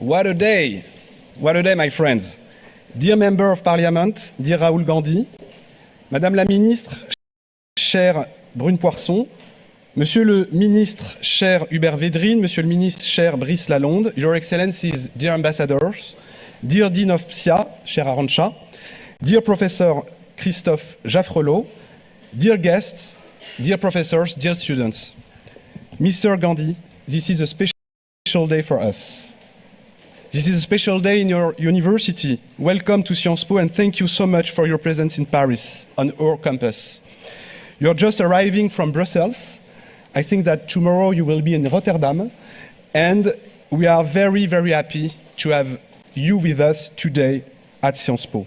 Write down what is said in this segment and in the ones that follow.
What a day! What a day, my friends. Dear Member of Parliament, dear Rahul Gandhi, Madame la Ministre, chère Brune Poisson, Monsieur le Ministre, cher Hubert Védrine, Monsieur le Ministre, cher Brice Lalonde, Your Excellencies, dear Ambassadors, dear Dean of PSIA, cher Arantxa, dear Professor Christophe Jaffrelot, dear guests, dear professors, dear students. Mr. Gandhi, this is a special day for us. This is a special day in your university. Welcome to Sciences Po and thank you so much for your presence in Paris, on our campus. You're just arriving from Brussels. I think that tomorrow you will be in Rotterdam, and we are very, very happy to have you with us today at Sciences Po.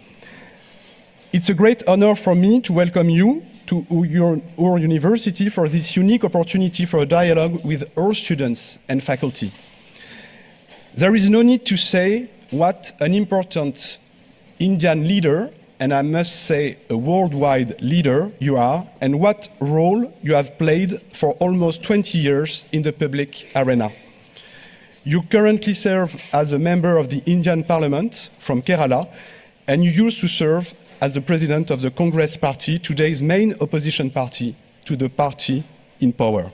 It's a great honor for me to welcome you to our university for this unique opportunity for a dialogue with our students and faculty. There is no need to say what an important Indian leader, and I must say a worldwide leader you are, and what role you have played for almost 20 years in the public arena. You currently serve as a member of the Indian Parliament from Kerala, and you used to serve as the president of the Congress Party, today's main opposition party to the party in power.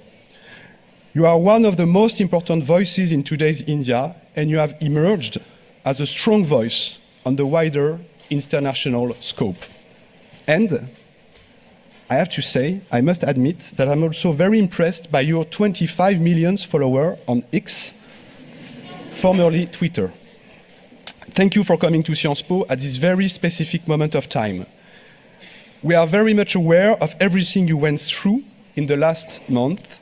You are one of the most important voices in today's India, and you have emerged as a strong voice on the wider international scope. And I have to say, I must admit that I'm also very impressed by your 25 million followers on X, formerly Twitter. Thank you for coming to Sciences Po at this very specific moment of time. We are very much aware of everything you went through in the last month.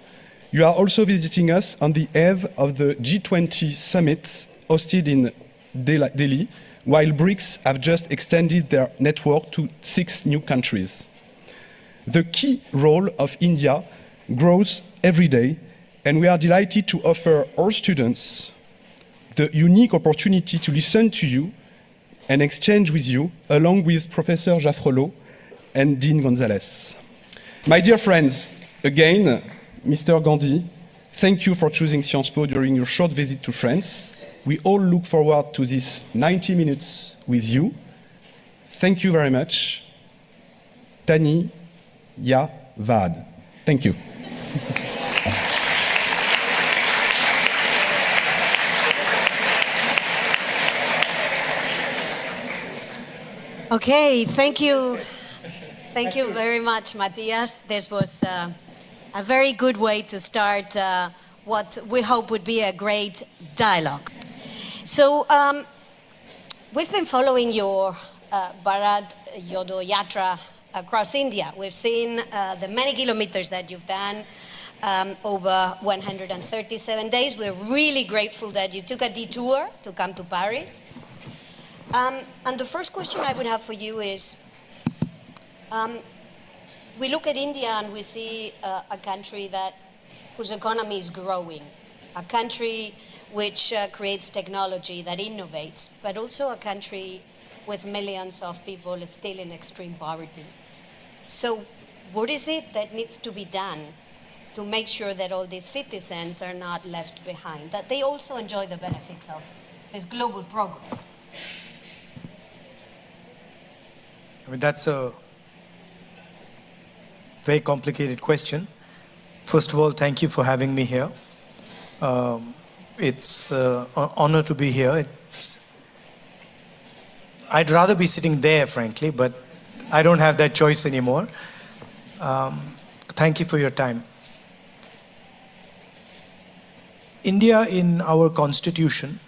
You are also visiting us on the eve of the G20 summit hosted in Delhi, while BRICS have just extended their network to 6 new countries. The key role of India grows every day, and we are delighted to offer our students the unique opportunity to listen to you and exchange with you, along with Professor Jaffrelot and Dean Gonzalez. My dear friends, again, Mr. Gandhi, thank you for choosing Sciences Po during your short visit to France. We all look forward to this 90 minutes with you. Thank you very much. Tani Ya Vad. Thank you. Okay, thank you. Thank you very much, Matthias. This was a very good way to start what we hope would be a great dialogue. So we've been following your Bharat Jodo Yatra across India. We've seen the many kilometers that you've done over 137 days. We're really grateful that you took a detour to come to Paris. And the first question I would have for you is, we look at India and we see a country whose economy is growing, a country which creates technology, that innovates, but also a country with millions of people still in extreme poverty. So what is it that needs to be done to make sure that all these citizens are not left behind, that they also enjoy the benefits of this global progress? I mean, that's a very complicated question. First of all, thank you for having me here. It's an honor to be here. I'd rather be sitting there, frankly, but I don't have that choice anymore. Thank you for your time. India in our constitution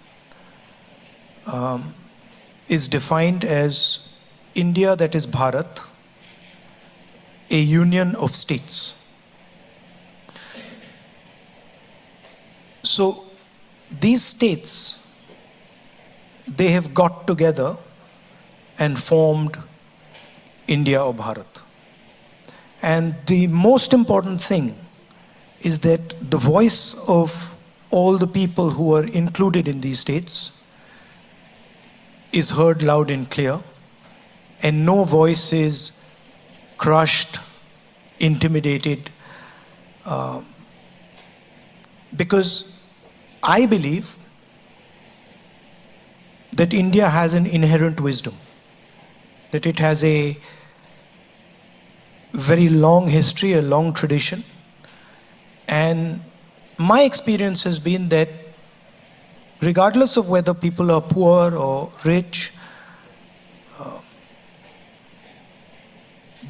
is defined as India, that is Bharat, a union of states. So these states, they have got together and formed India or Bharat. And the most important thing is that the voice of all the people who are included in these states is heard loud and clear, and no voice is crushed, intimidated, because I believe that India has an inherent wisdom, that it has a very long history, a long tradition. And my experience has been that regardless of whether people are poor or rich,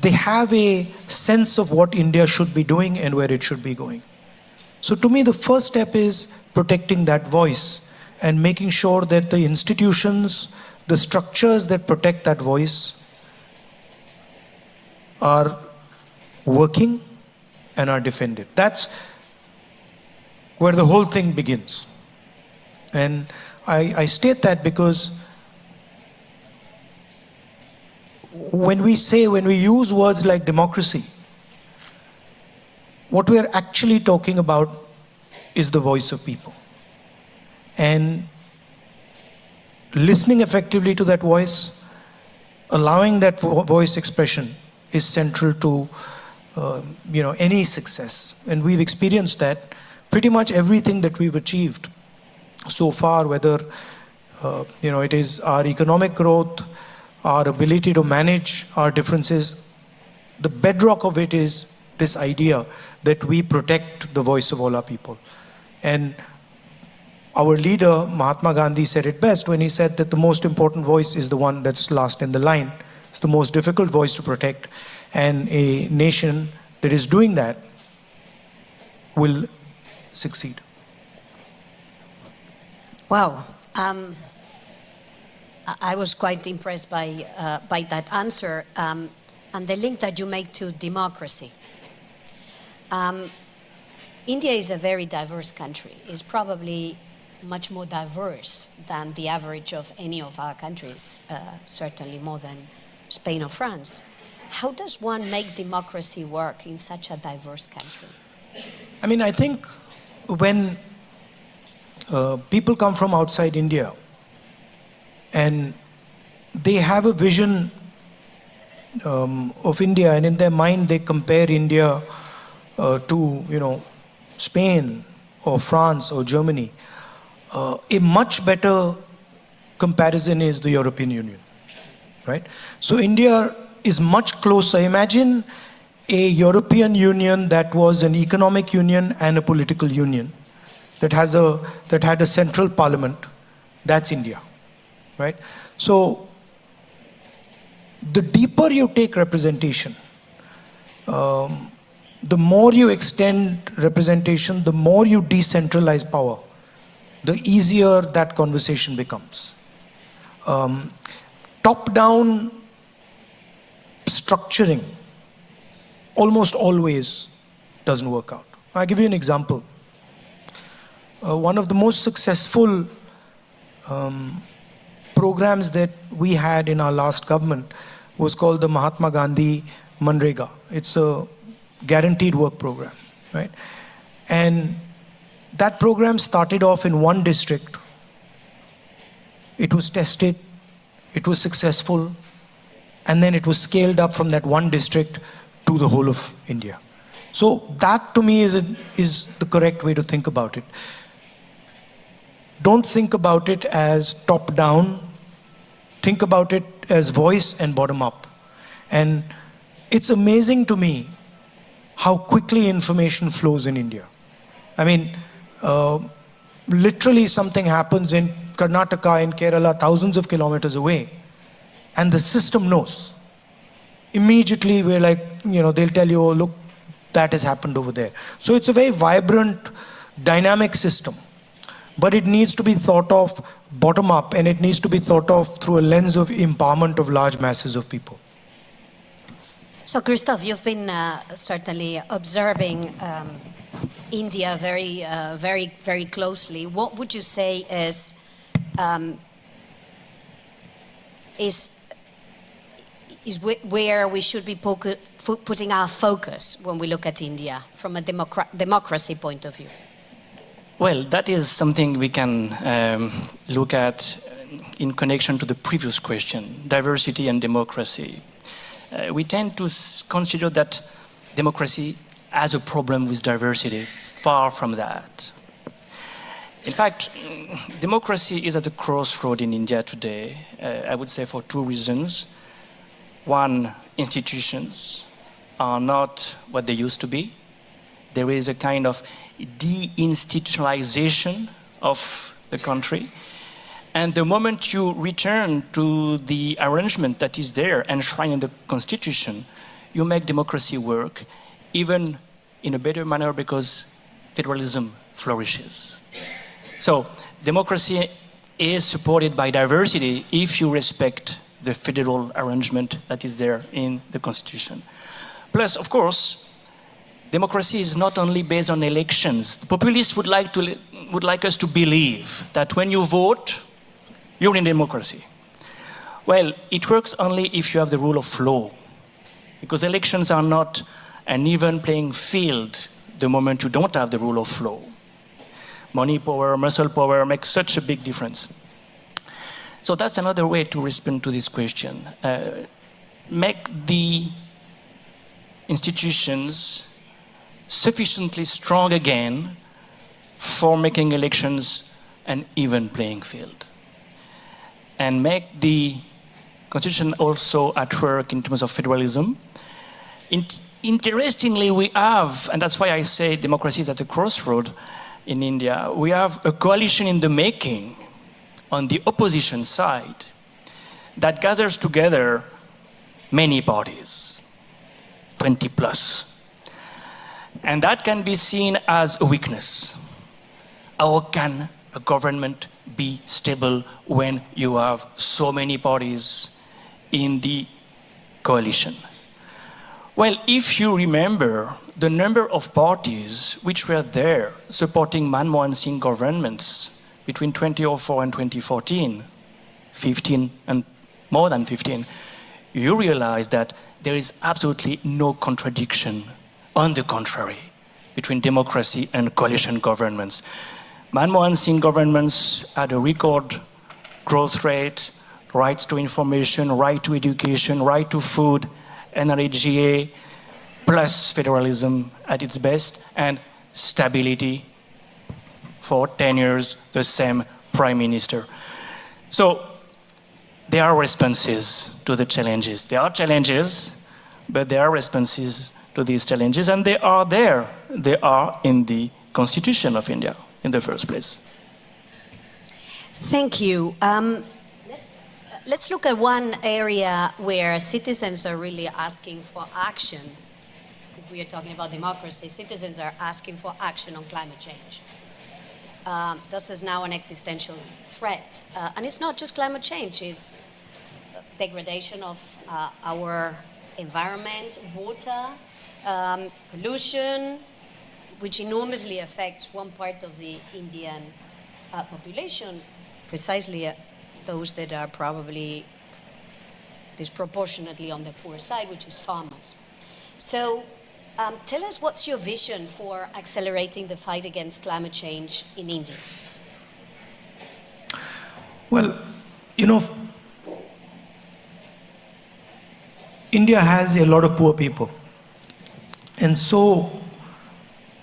they have a sense of what India should be doing and where it should be going. So to me, the first step is protecting that voice and making sure that the institutions, the structures that protect that voice are working and are defended. That's where the whole thing begins. And I state that because when we use words like democracy, what we're actually talking about is the voice of people. And listening effectively to that voice, allowing that voice expression is central to any success. And we've experienced that pretty much everything that we've achieved so far, whether it is our economic growth, our ability to manage our differences, the bedrock of it is this idea that we protect the voice of all our people. And our leader, Mahatma Gandhi, said it best when he said that the most important voice is the one that's last in the line. It's the most difficult voice to protect. And a nation that is doing that will succeed. Wow. I was quite impressed by that answer and the link that you make to democracy. India is a very diverse country. It's probably much more diverse than the average of any of our countries, certainly more than Spain or France. How does one make democracy work in such a diverse country? I mean, I think when people come from outside India and they have a vision of India, and in their mind they compare India to Spain or France or Germany, a much better comparison is the European Union, right? So India is much closer. Imagine a European Union that was an economic union and a political union that had a central parliament. That's India, right? So the deeper you take representation, the more you extend representation, the more you decentralize power, the easier that conversation becomes. Top-down structuring almost always doesn't work out. I'll give you an example. One of the most successful programs that we had in our last government was called the Mahatma Gandhi Manrega. It's a guaranteed work program, right? And that program started off in one district. It was tested, it was successful, and then it was scaled up from that one district to the whole of India. So that to me is the correct way to think about it. Don't think about it as top down, think about it as voice and bottom up. And it's amazing to me how quickly information flows in India. I mean, literally something happens in Karnataka, in Kerala, thousands of kilometers away, and the system knows. Immediately we're like, they'll tell you, oh, look, that has happened over there. So it's a very vibrant, dynamic system. But it needs to be thought of bottom up, and it needs to be thought of through a lens of empowerment of large masses of people. So, Christophe, you've been certainly observing India very closely. What would you say is where we should be putting our focus when we look at India from a democracy point of view? Well, that is something we can look at in connection to the previous question, diversity and democracy. We tend to consider that democracy has a problem with diversity. Far from that. In fact, democracy is at a crossroad in India today, I would say for two reasons. One, institutions are not what they used to be. There is a kind of deinstitutionalization of the country. And the moment you return to the arrangement that is there enshrined in the constitution, you make democracy work, even in a better manner because federalism flourishes. So democracy is supported by diversity if you respect the federal arrangement that is there in the constitution. Plus, of course, democracy is not only based on elections. The populists would like us to believe that when you vote, you're in democracy. Well, it works only if you have the rule of law, because elections are not an even playing field the moment you don't have the rule of law. Money power, muscle power makes such a big difference. So that's another way to respond to this question. Make the institutions sufficiently strong again for making elections an even playing field. And make the constitution also at work in terms of federalism. Interestingly, we have, and that's why I say democracy is at a crossroad in India, we have a coalition in the making on the opposition side that gathers together many parties, 20 plus. And that can be seen as a weakness. How can a government be stable when you have so many parties in the coalition? Well, if you remember the number of parties which were there supporting Manmohan Singh governments between 2004 and 2014, 15 and more than 15, you realize that there is absolutely no contradiction, on the contrary, between democracy and coalition governments. Manmohan Singh governments had a record growth rate, right to information, right to education, right to food, NRHGA, plus federalism at its best, and stability for 10 years, the same prime minister. So there are responses to the challenges. There are challenges, but there are responses to these challenges, and they are there. They are in the Constitution of India in the first place. Thank you. Let's look at one area where citizens are really asking for action. If we are talking about democracy, citizens are asking for action on climate change. This is now an existential threat. And it's not just climate change, it's degradation of our environment, water, pollution, which enormously affects one part of the Indian population, precisely those that are probably disproportionately on the poor side, which is farmers. So tell us, what's your vision for accelerating the fight against climate change in India? Well, you know, India has a lot of poor people. And so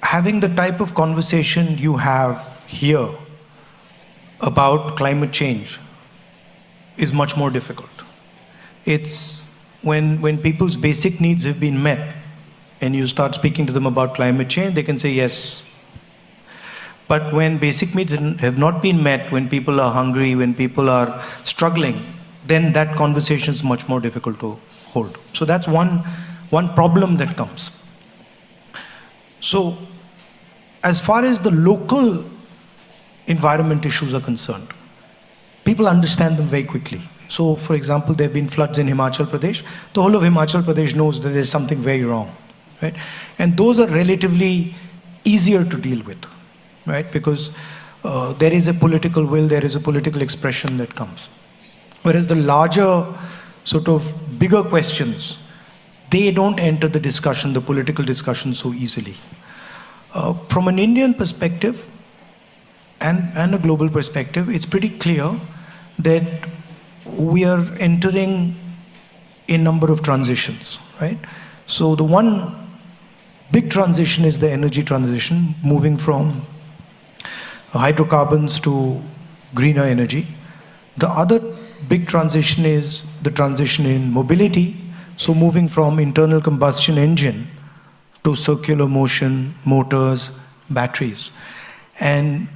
having the type of conversation you have here about climate change is much more difficult. It's when people's basic needs have been met and you start speaking to them about climate change, they can say yes. But when basic needs have not been met, when people are hungry, when people are struggling, then that conversation is much more difficult to hold. So that's one problem that comes. So as far as the local environment issues are concerned, people understand them very quickly. So for example, there have been floods in Himachal Pradesh. The whole of Himachal Pradesh knows that there's something very wrong, right? And those are relatively easier to deal with, right? Because there is a political will, there is a political expression that comes. Whereas the larger, sort of bigger questions, they don't enter the discussion, the political discussion so easily. From an Indian perspective and a global perspective, it's pretty clear that we are entering a number of transitions, right? So the one big transition is the energy transition, moving from hydrocarbons to greener energy. The other big transition is the transition in mobility, so moving from internal combustion engine to circular motion, motors, batteries. And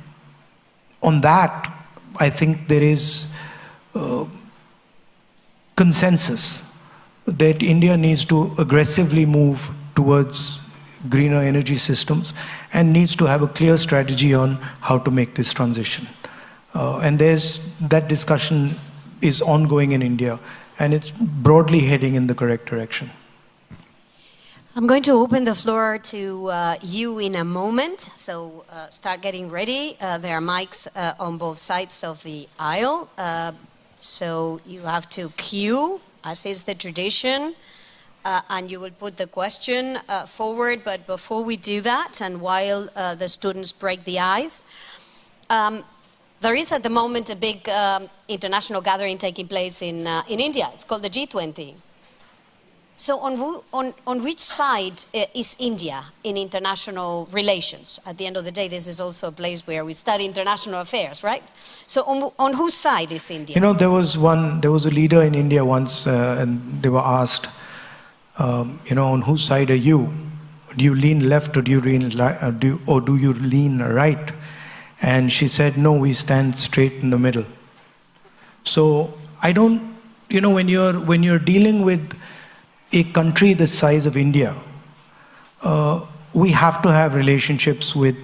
on that, I think there is consensus that India needs to aggressively move towards greener energy systems and needs to have a clear strategy on how to make this transition. And that discussion is ongoing in India, and it's broadly heading in the correct direction. I'm going to open the floor to you in a moment, so start getting ready. There are mics on both sides of the aisle, so you have to queue, as is the tradition, and you will put the question forward. But before we do that, and while the students break the ice, there is at the moment a big international gathering taking place in India. It's called the G20. So on which side is India in international relations? At the end of the day, this is also a place where we study international affairs, right? So on whose side is India? You know, there was a leader in India once, and they were asked, on whose side are you? Do you lean left or do you lean right? And she said, no, we stand straight in the middle. So I don't, when you're dealing with a country the size of India, we have to have relationships with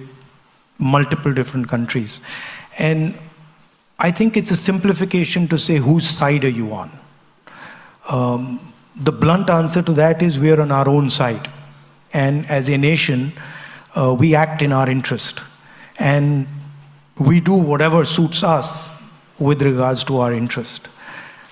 multiple different countries. And I think it's a simplification to say, whose side are you on? The blunt answer to that is we are on our own side. And as a nation, we act in our interest. And we do whatever suits us with regards to our interest.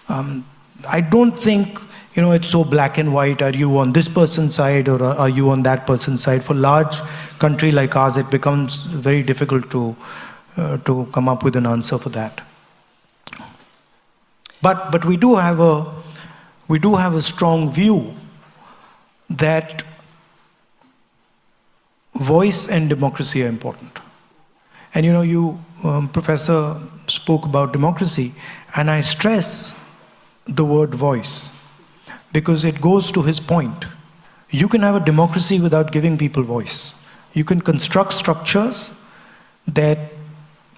I don't think it's so black and white. Are you on this person's side or are you on that person's side? For a large country like ours, it becomes very difficult to come up with an answer for that. But we do have a strong view that voice and democracy are important. And you, Professor, spoke about democracy, and I stress the word voice, because it goes to his point. You can have a democracy without giving people voice. You can construct structures that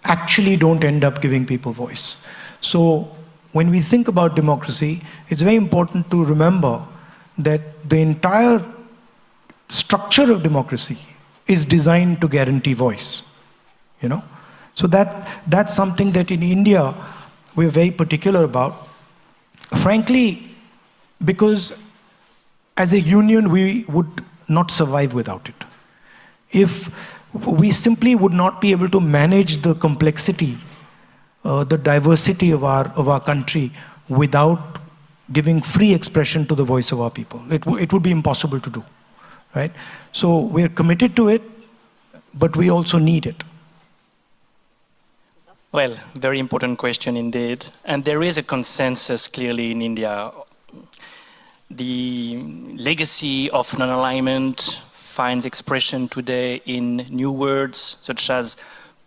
actually don't end up giving people voice. So when we think about democracy, it's very important to remember that the entire structure of democracy is designed to guarantee voice. So that's something that in India we're very particular about. Frankly, because as a union, we would not survive without it. If we simply would not be able to manage the complexity, the diversity of our country without giving free expression to the voice of our people. It would be impossible to do, right? So we're committed to it, but we also need it. Well, very important question indeed. And there is a consensus clearly in India. The legacy of non-alignment finds expression today in new words such as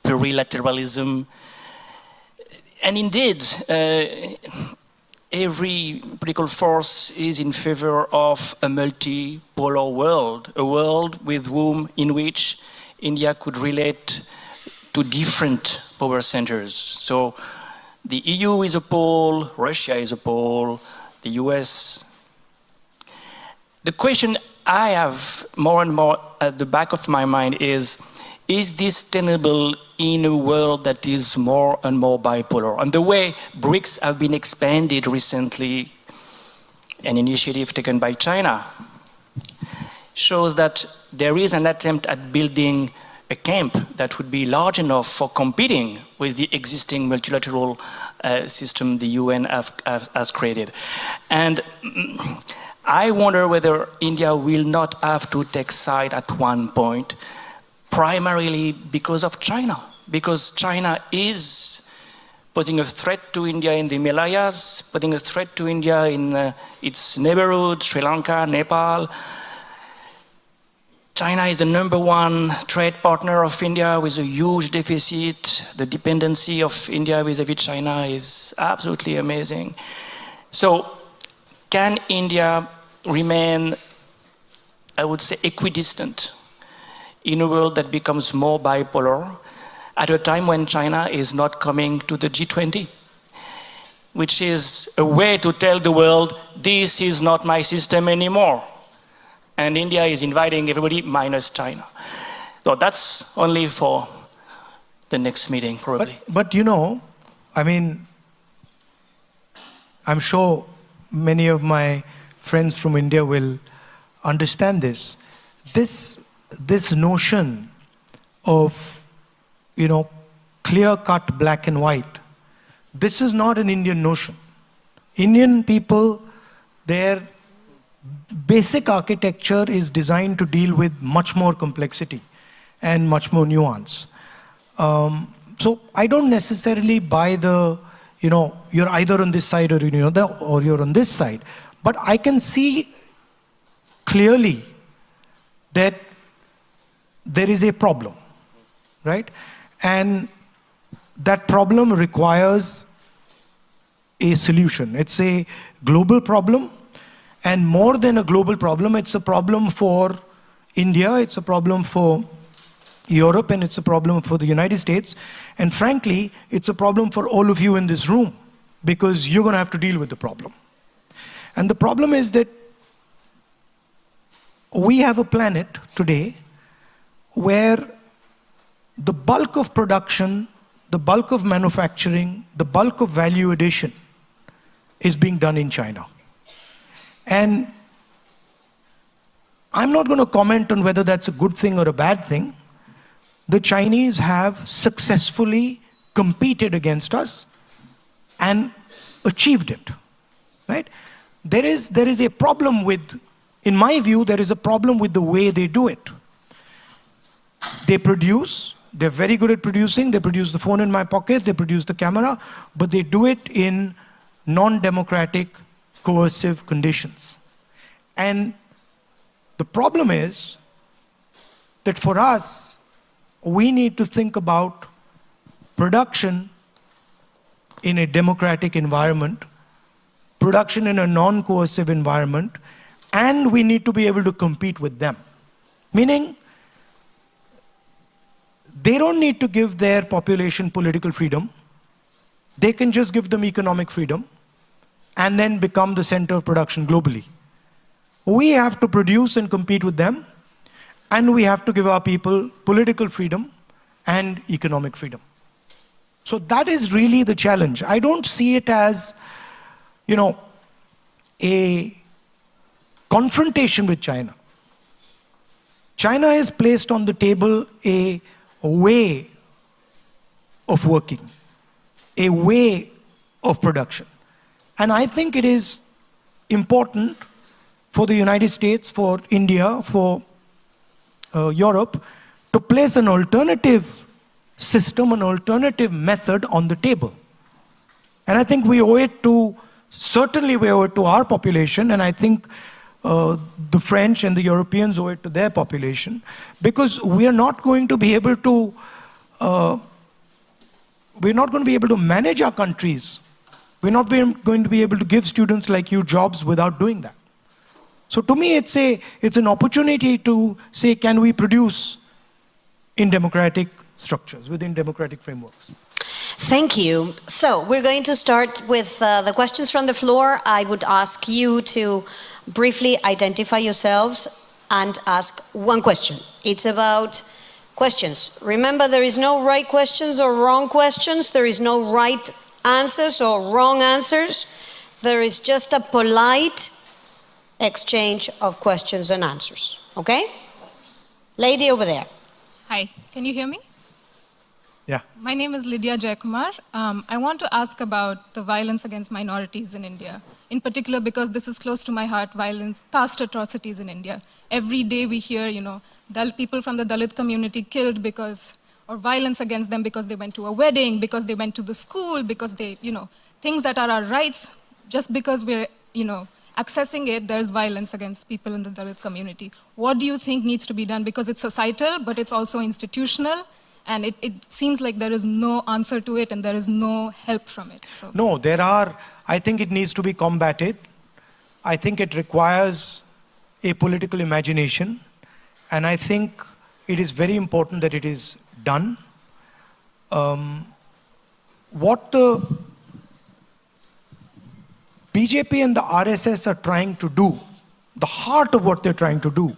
plurilateralism. And indeed, every political force is in favor of a multipolar world, a world in which India could relate to different power centers. So the EU is a pole, Russia is a pole, the US. The question I have more and more at the back of my mind is this tenable in a world that is more and more bipolar? And the way BRICS have been expanded recently, an initiative taken by China, shows that there is an attempt at building a camp that would be large enough for competing with the existing multilateral system the UN has created. And I wonder whether India will not have to take side at one point, primarily because of China. Because China is posing a threat to India in the Himalayas, posing a threat to India in its neighborhood, Sri Lanka, Nepal. China is the #1 trade partner of India with a huge deficit. The dependency of India vis-à-vis China is absolutely amazing. So can India remain, I would say, equidistant in a world that becomes more bipolar at a time when China is not coming to the G20, which is a way to tell the world, this is not my system anymore. And India is inviting everybody minus China. So that's only for the next meeting, probably. But you know, I mean, I'm sure many of my friends from India will understand this. This notion of, you know, clear-cut black and white, this is not an Indian notion. Indian people, their basic architecture is designed to deal with much more complexity and much more nuance. So I don't necessarily buy the, you know, you're either on this side or you're on this side. But I can see clearly that there is a problem, right? And that problem requires a solution. It's a global problem. And more than a global problem, it's a problem for India, it's a problem for Europe, and it's a problem for the United States. And frankly, it's a problem for all of you in this room, because you're going to have to deal with the problem. And the problem is that we have a planet today where the bulk of production, the bulk of manufacturing, the bulk of value addition is being done in China. And I'm not going to comment on whether that's a good thing or a bad thing. The Chinese have successfully competed against us and achieved it, right? There is a problem with, in my view, there is a problem with the way they do it. They produce, they're very good at producing, they produce the phone in my pocket, they produce the camera, but they do it in non-democratic, coercive conditions. And the problem is that for us, we need to think about production in a democratic environment, production in a non-coercive environment, and we need to be able to compete with them. Meaning, they don't need to give their population political freedom. They can just give them economic freedom and then become the center of production globally. We have to produce and compete with them, and we have to give our people political freedom and economic freedom. So that is really the challenge. I don't see it as, you know, a confrontation with China. China has placed on the table a way of working, a way of production. And I think it is important for the United States, for India, for Europe, to place an alternative system, an alternative method on the table. And I think we owe it to, certainly we owe it to our population, and I think the French and the Europeans owe it to their population, because we are not going to be able to, manage our countries. We're not going to be able to give students like you jobs without doing that. So to me, it's an opportunity to say, can we produce in democratic structures, within democratic frameworks? Thank you. So we're going to start with the questions from the floor. I would ask you to briefly identify yourselves and ask one question. It's about questions. Remember, there is no right questions or wrong questions. There is no right answers or wrong answers. There is just a polite exchange of questions and answers. Okay? Lady over there. Hi, can you hear me? Yeah. My name is Lydia Jayakumar. I want to ask about the violence against minorities in India. In particular, because this is close to my heart, violence, caste atrocities in India. Every day we hear, people from the Dalit community killed because, or violence against them because they went to a wedding, because they went to the school, because they, things that are our rights, just because we're, accessing it, there's violence against people in the Dalit community. What do you think needs to be done? Because it's societal, but it's also institutional, and it seems like there is no answer to it and there is no help from it. So. No, there are. I think it needs to be combated. I think it requires a political imagination, and I think it is very important that it is done. What the BJP and the RSS are trying to do, the heart of what they're trying to do,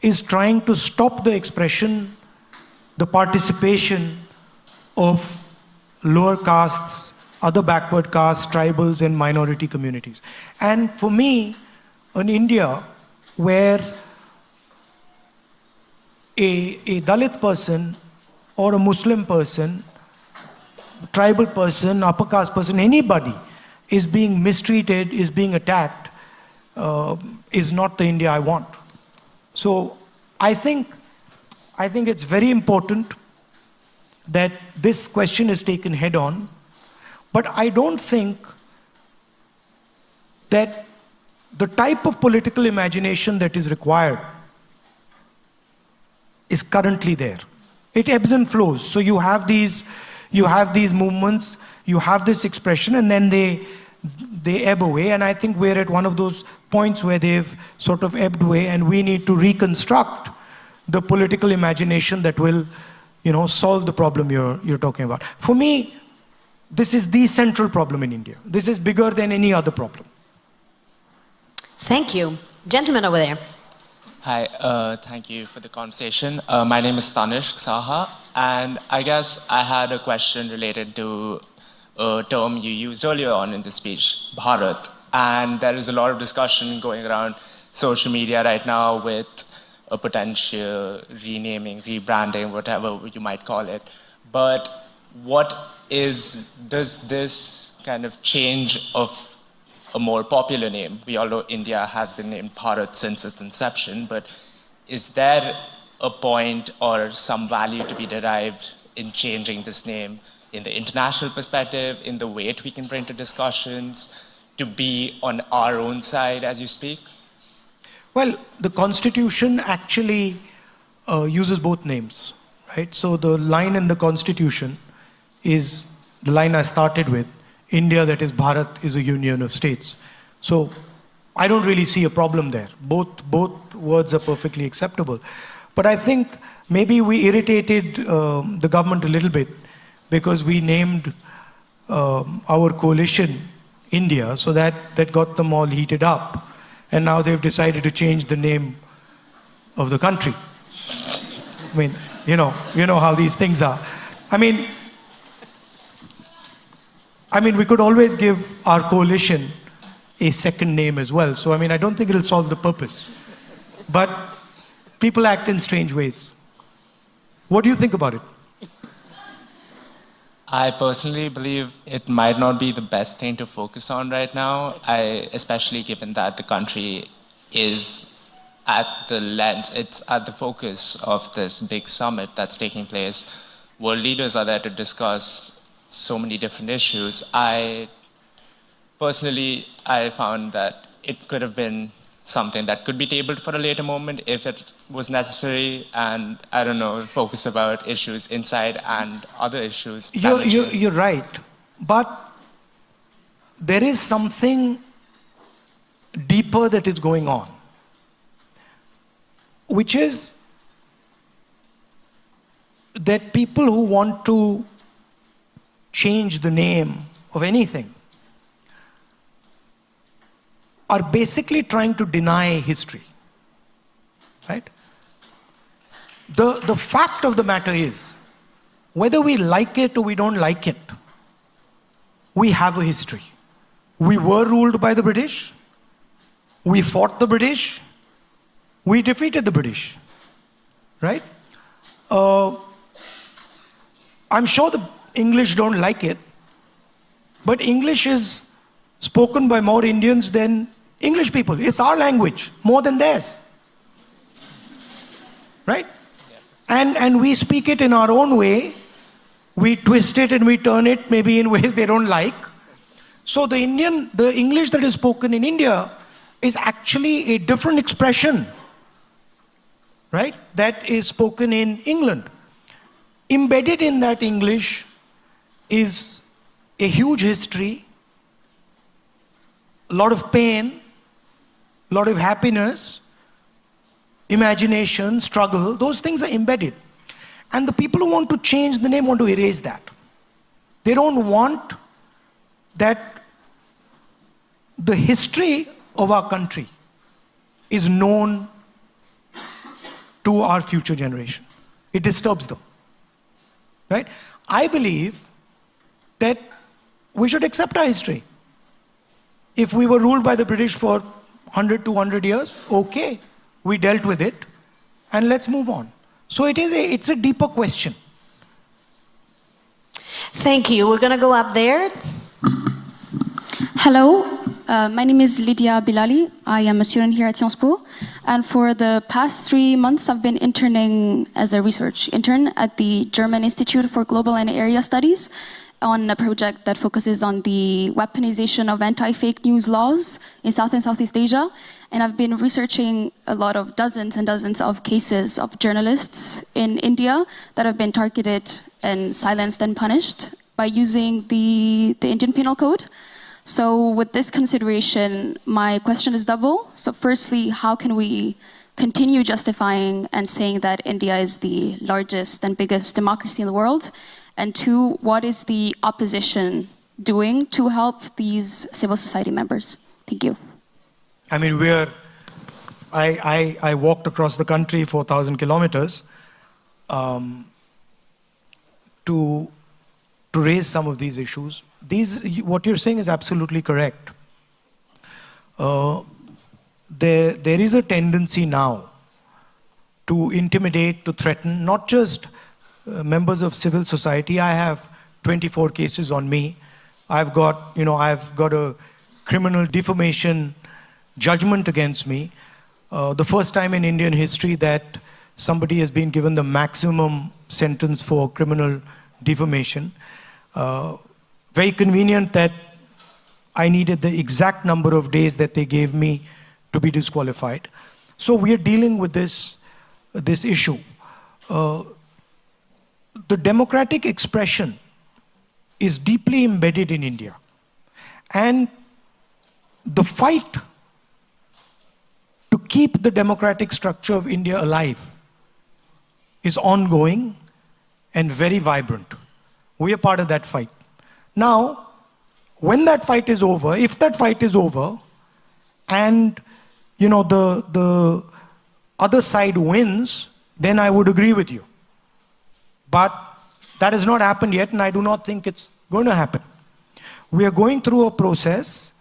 is trying to stop the expression, the participation of lower castes, other backward castes, tribals, and minority communities. And for me, in India, where a Dalit person or a Muslim person, tribal person, upper caste person, anybody is being mistreated, is being attacked, is not the India I want. So I think it's very important that this question is taken head on, but I don't think that the type of political imagination that is required is currently there. It ebbs and flows. So you have these movements, you have this expression, and then they ebb away. And I think we're at one of those points where they've sort of ebbed away, and we need to reconstruct the political imagination that will, solve the problem you're talking about. For me, this is the central problem in India. This is bigger than any other problem. Thank you. Gentleman over there. Hi, thank you for the conversation. My name is Tanishq Saha, and I guess I had a question related to a term you used earlier on in the speech, Bharat. And there is a lot of discussion going around social media right now with a potential renaming, rebranding, whatever you might call it. But does this kind of change of a more popular name? We all know India has been named Bharat since its inception, but is there a point or some value to be derived in changing this name in the international perspective, in the weight we can bring to discussions, to be on our own side as you speak? Well, the Constitution actually uses both names, right? So the line in the Constitution is the line I started with. India, that is Bharat, is a union of states. So I don't really see a problem there. Both words are perfectly acceptable. But I think maybe we irritated the government a little bit because we named our coalition India, so that got them all heated up. And now they've decided to change the name of the country. I mean, you know how these things are. I mean, we could always give our coalition a second name as well. So, I don't think it'll solve the purpose. But people act in strange ways. What do you think about it? I personally believe it might not be the best thing to focus on right now, especially given that the country is at the lens, it's at the focus of this big summit that's taking place. World leaders are there to discuss so many different issues. I found that it could have been something that could be tabled for a later moment if it was necessary, and focus about issues inside and other issues. You're right, but there is something deeper that is going on, which is that people who want to change the name of anything are basically trying to deny history, right? The fact of the matter is, whether we like it or we don't like it, we have a history. We were ruled by the British, we fought the British, we defeated the British, right? I'm sure the English don't like it, but English is spoken by more Indians than English people. It's our language, more than theirs. Right? Yes. And we speak it in our own way. We twist it and we turn it maybe in ways they don't like. So the English that is spoken in India is actually a different expression, right, that is spoken in England. Embedded in that English is a huge history, a lot of pain, a lot of happiness, imagination, struggle. Those things are embedded. And the people who want to change the name want to erase that. They don't want that the history of our country is known to our future generation. It disturbs them. Right? I believe that we should accept our history. If we were ruled by the British for 100, 200 years, okay, we dealt with it, and let's move on. So it's a deeper question. Thank you. We're going to go up there. Hello, my name is Lydia Bilali. I am a student here at Sciences Po. And for the past 3 months, I've been interning as a research intern at the German Institute for Global and Area Studies on a project that focuses on the weaponization of anti-fake news laws in South and Southeast Asia. And I've been researching a lot of dozens and dozens of cases of journalists in India that have been targeted and silenced and punished by using the Indian Penal Code. So with this consideration, my question is double. So firstly, how can we continue justifying and saying that India is the largest and biggest democracy in the world? And two, what is the opposition doing to help these civil society members? Thank you. I mean, I walked across the country 4,000 kilometers to raise some of these issues. What you're saying is absolutely correct. There is a tendency now to intimidate, to threaten, not just members of civil society. I have 24 cases on me. I've got a criminal defamation judgment against me. The first time in Indian history that somebody has been given the maximum sentence for criminal defamation. Very convenient that I needed the exact number of days that they gave me to be disqualified. So we are dealing with this issue. The democratic expression is deeply embedded in India. And the fight to keep the democratic structure of India alive is ongoing and very vibrant. We are part of that fight. Now, when that fight is over, if that fight is over, and the other side wins, then I would agree with you. But that has not happened yet, and I do not think it's going to happen. We are going through a process.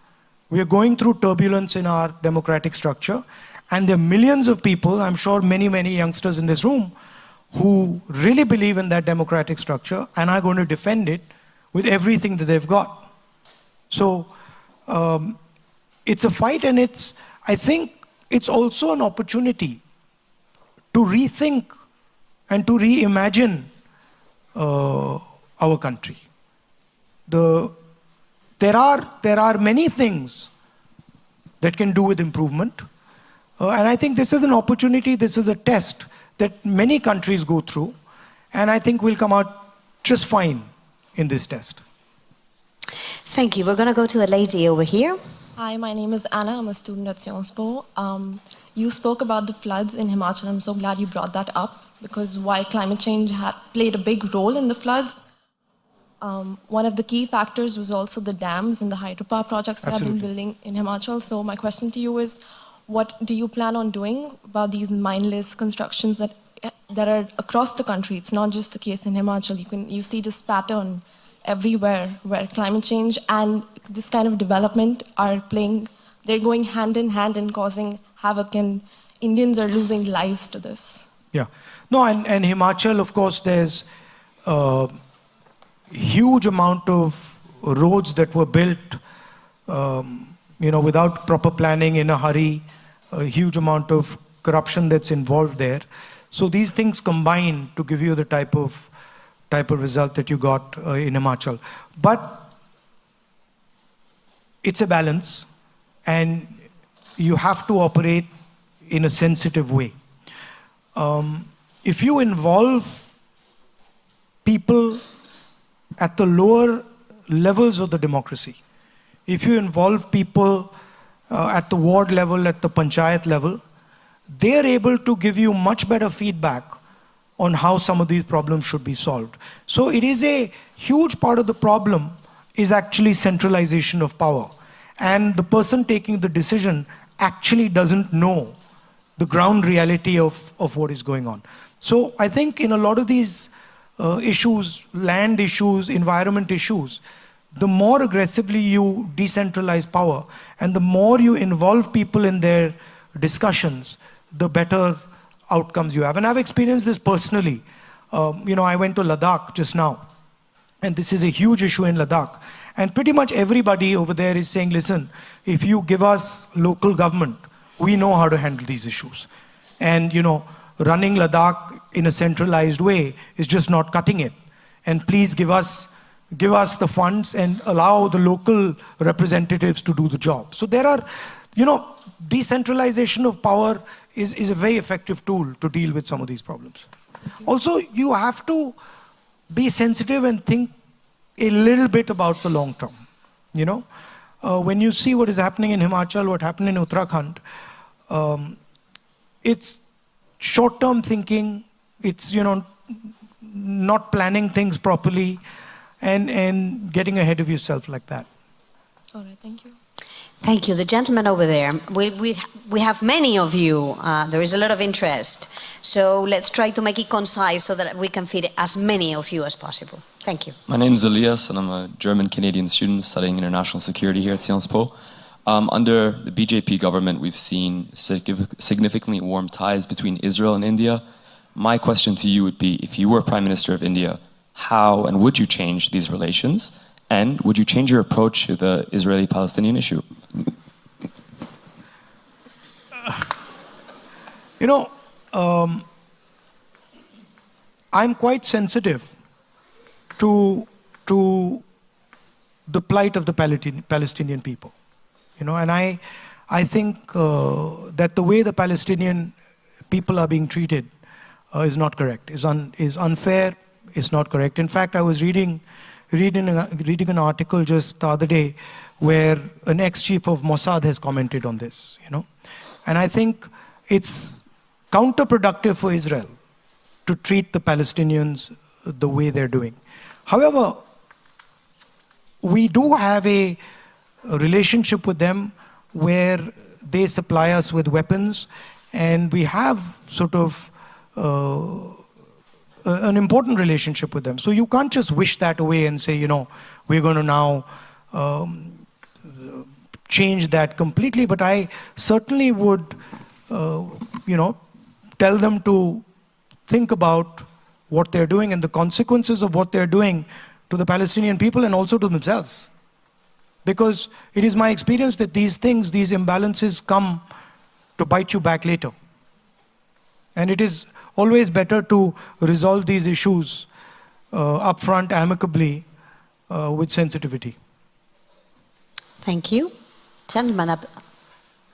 We are going through turbulence in our democratic structure, and there are millions of people, I'm sure many, many youngsters in this room, who really believe in that democratic structure and are going to defend it with everything that they've got. So it's a fight, and I think it's also an opportunity to rethink and to reimagine our country. There are many things that can do with improvement, and I think this is an opportunity, this is a test that many countries go through, and I think we'll come out just fine in this test. Thank you. We're going to go to the lady over here. Hi, my name is Anna. I'm a student at Sciences Po. You spoke about the floods in Himachal. I'm so glad you brought that up, because while climate change had played a big role in the floods, one of the key factors was also the dams and the hydropower projects that have been building in Himachal. So my question to you is, what do you plan on doing about these mindless constructions that are across the country? It's not just the case in Himachal. You see this pattern everywhere where climate change and this kind of development they're going hand in hand and causing havoc, and Indians are losing lives to this. Yeah. No, and Himachal, of course, there's a huge amount of roads that were built without proper planning, in a hurry, a huge amount of corruption that's involved there. So these things combine to give you the type of result that you got in Himachal. But it's a balance, and you have to operate in a sensitive way. If you involve people at the lower levels of the democracy, if you involve people at the ward level, at the panchayat level, they are able to give you much better feedback on how some of these problems should be solved. So it is a huge part of the problem is actually centralization of power. And the person taking the decision actually doesn't know the ground reality of what is going on. So I think in a lot of these issues, land issues, environment issues, the more aggressively you decentralize power and the more you involve people in their discussions, the better outcomes you have. And I've experienced this personally. I went to Ladakh just now, and this is a huge issue in Ladakh. And pretty much everybody over there is saying, listen, if you give us local government, we know how to handle these issues. And, running Ladakh in a centralized way is just not cutting it. And please give us the funds and allow the local representatives to do the job. So there are, decentralization of power is a very effective tool to deal with some of these problems. Also, you have to be sensitive and think a little bit about the long term. When you see what is happening in Himachal, what happened in Uttarakhand, it's short-term thinking, it's, not planning things properly and getting ahead of yourself like that. All right, thank you. Thank you. The gentleman over there. We have many of you. There is a lot of interest. So let's try to make it concise so that we can fit as many of you as possible. Thank you. My name is Elias, and I'm a German-Canadian student studying international security here at Sciences Po. Under the BJP government, we've seen significantly warm ties between Israel and India. My question to you would be, if you were Prime Minister of India, how and would you change these relations? And would you change your approach to the Israeli-Palestinian issue? I'm quite sensitive to the plight of the Palestinian people. And I think that the way the Palestinian people are being treated is not correct, is unfair, is not correct. In fact, I was reading an article just the other day where an ex-chief of Mossad has commented on this, And I think it's counterproductive for Israel to treat the Palestinians the way they're doing. However, we do have a relationship with them where they supply us with weapons, and we have sort of an important relationship with them. So you can't just wish that away and say, we're going to now change that completely. But I certainly would, tell them to think about what they're doing and the consequences of what they're doing to the Palestinian people and also to themselves. Because it is my experience that these imbalances come to bite you back later. And it is always better to resolve these issues upfront, amicably, with sensitivity. Thank you. Gentleman up.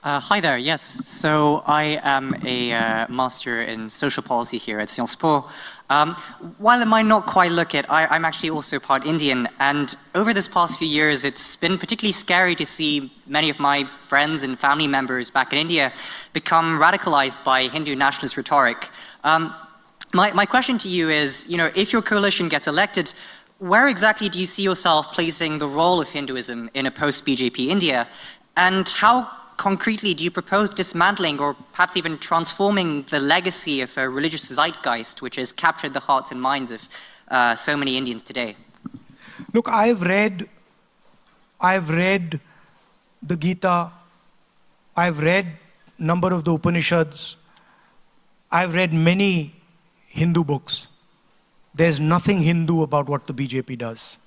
Hi there, yes. So I am a master in social policy here at Sciences Po. While it might not quite look it, I'm actually also part Indian. And over this past few years, it's been particularly scary to see many of my friends and family members back in India become radicalized by Hindu nationalist rhetoric. My question to you is, if your coalition gets elected, where exactly do you see yourself placing the role of Hinduism in a post-BJP India? And how concretely do you propose dismantling or perhaps even transforming the legacy of a religious zeitgeist which has captured the hearts and minds of so many Indians today? Look, I've read the Gita, I've read a number of the Upanishads, I've read many Hindu books. There's nothing Hindu about what the BJP does.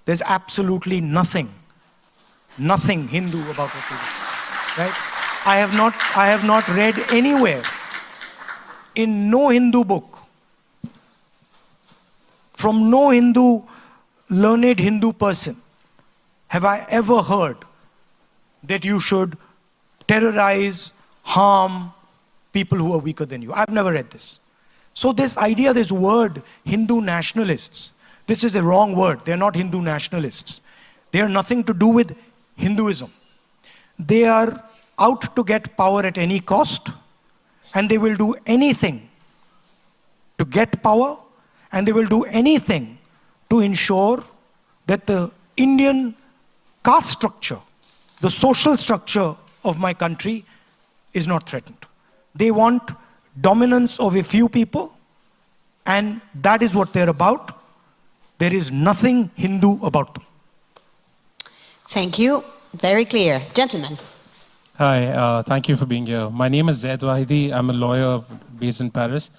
There's absolutely nothing Hindu about what they do. Right? I have not read anywhere, in no Hindu book, from no learned Hindu person, have I ever heard that you should terrorize, harm people who are weaker than you. I've never read this. So this idea, this word, Hindu nationalists, this is a wrong word. They're not Hindu nationalists. They are nothing to do with Hinduism. They are out to get power at any cost, and they will do anything to get power, and they will do anything to ensure that the Indian caste structure, the social structure of my country is not threatened. They want dominance of a few people, and that is what they're about. There is nothing Hindu about them. Thank you. Very clear. Gentlemen. Hi, thank you for being here. My name is Zaid Wahidi. I'm a lawyer based in Paris.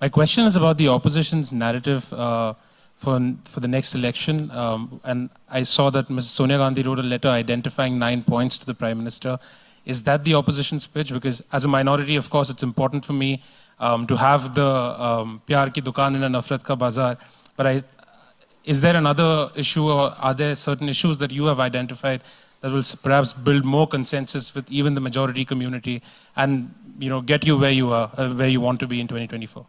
My question is about the opposition's narrative for the next election. And I saw that Ms. Sonia Gandhi wrote a letter identifying 9 points to the Prime Minister. Is that the opposition's pitch? Because as a minority, of course, it's important for me to have the Pyar ki dukaan in a Nafrat ka bazaar. But is there another issue, or are there certain issues that you have identified that will perhaps build more consensus with even the majority community and get you where you are, where you want to be in 2024?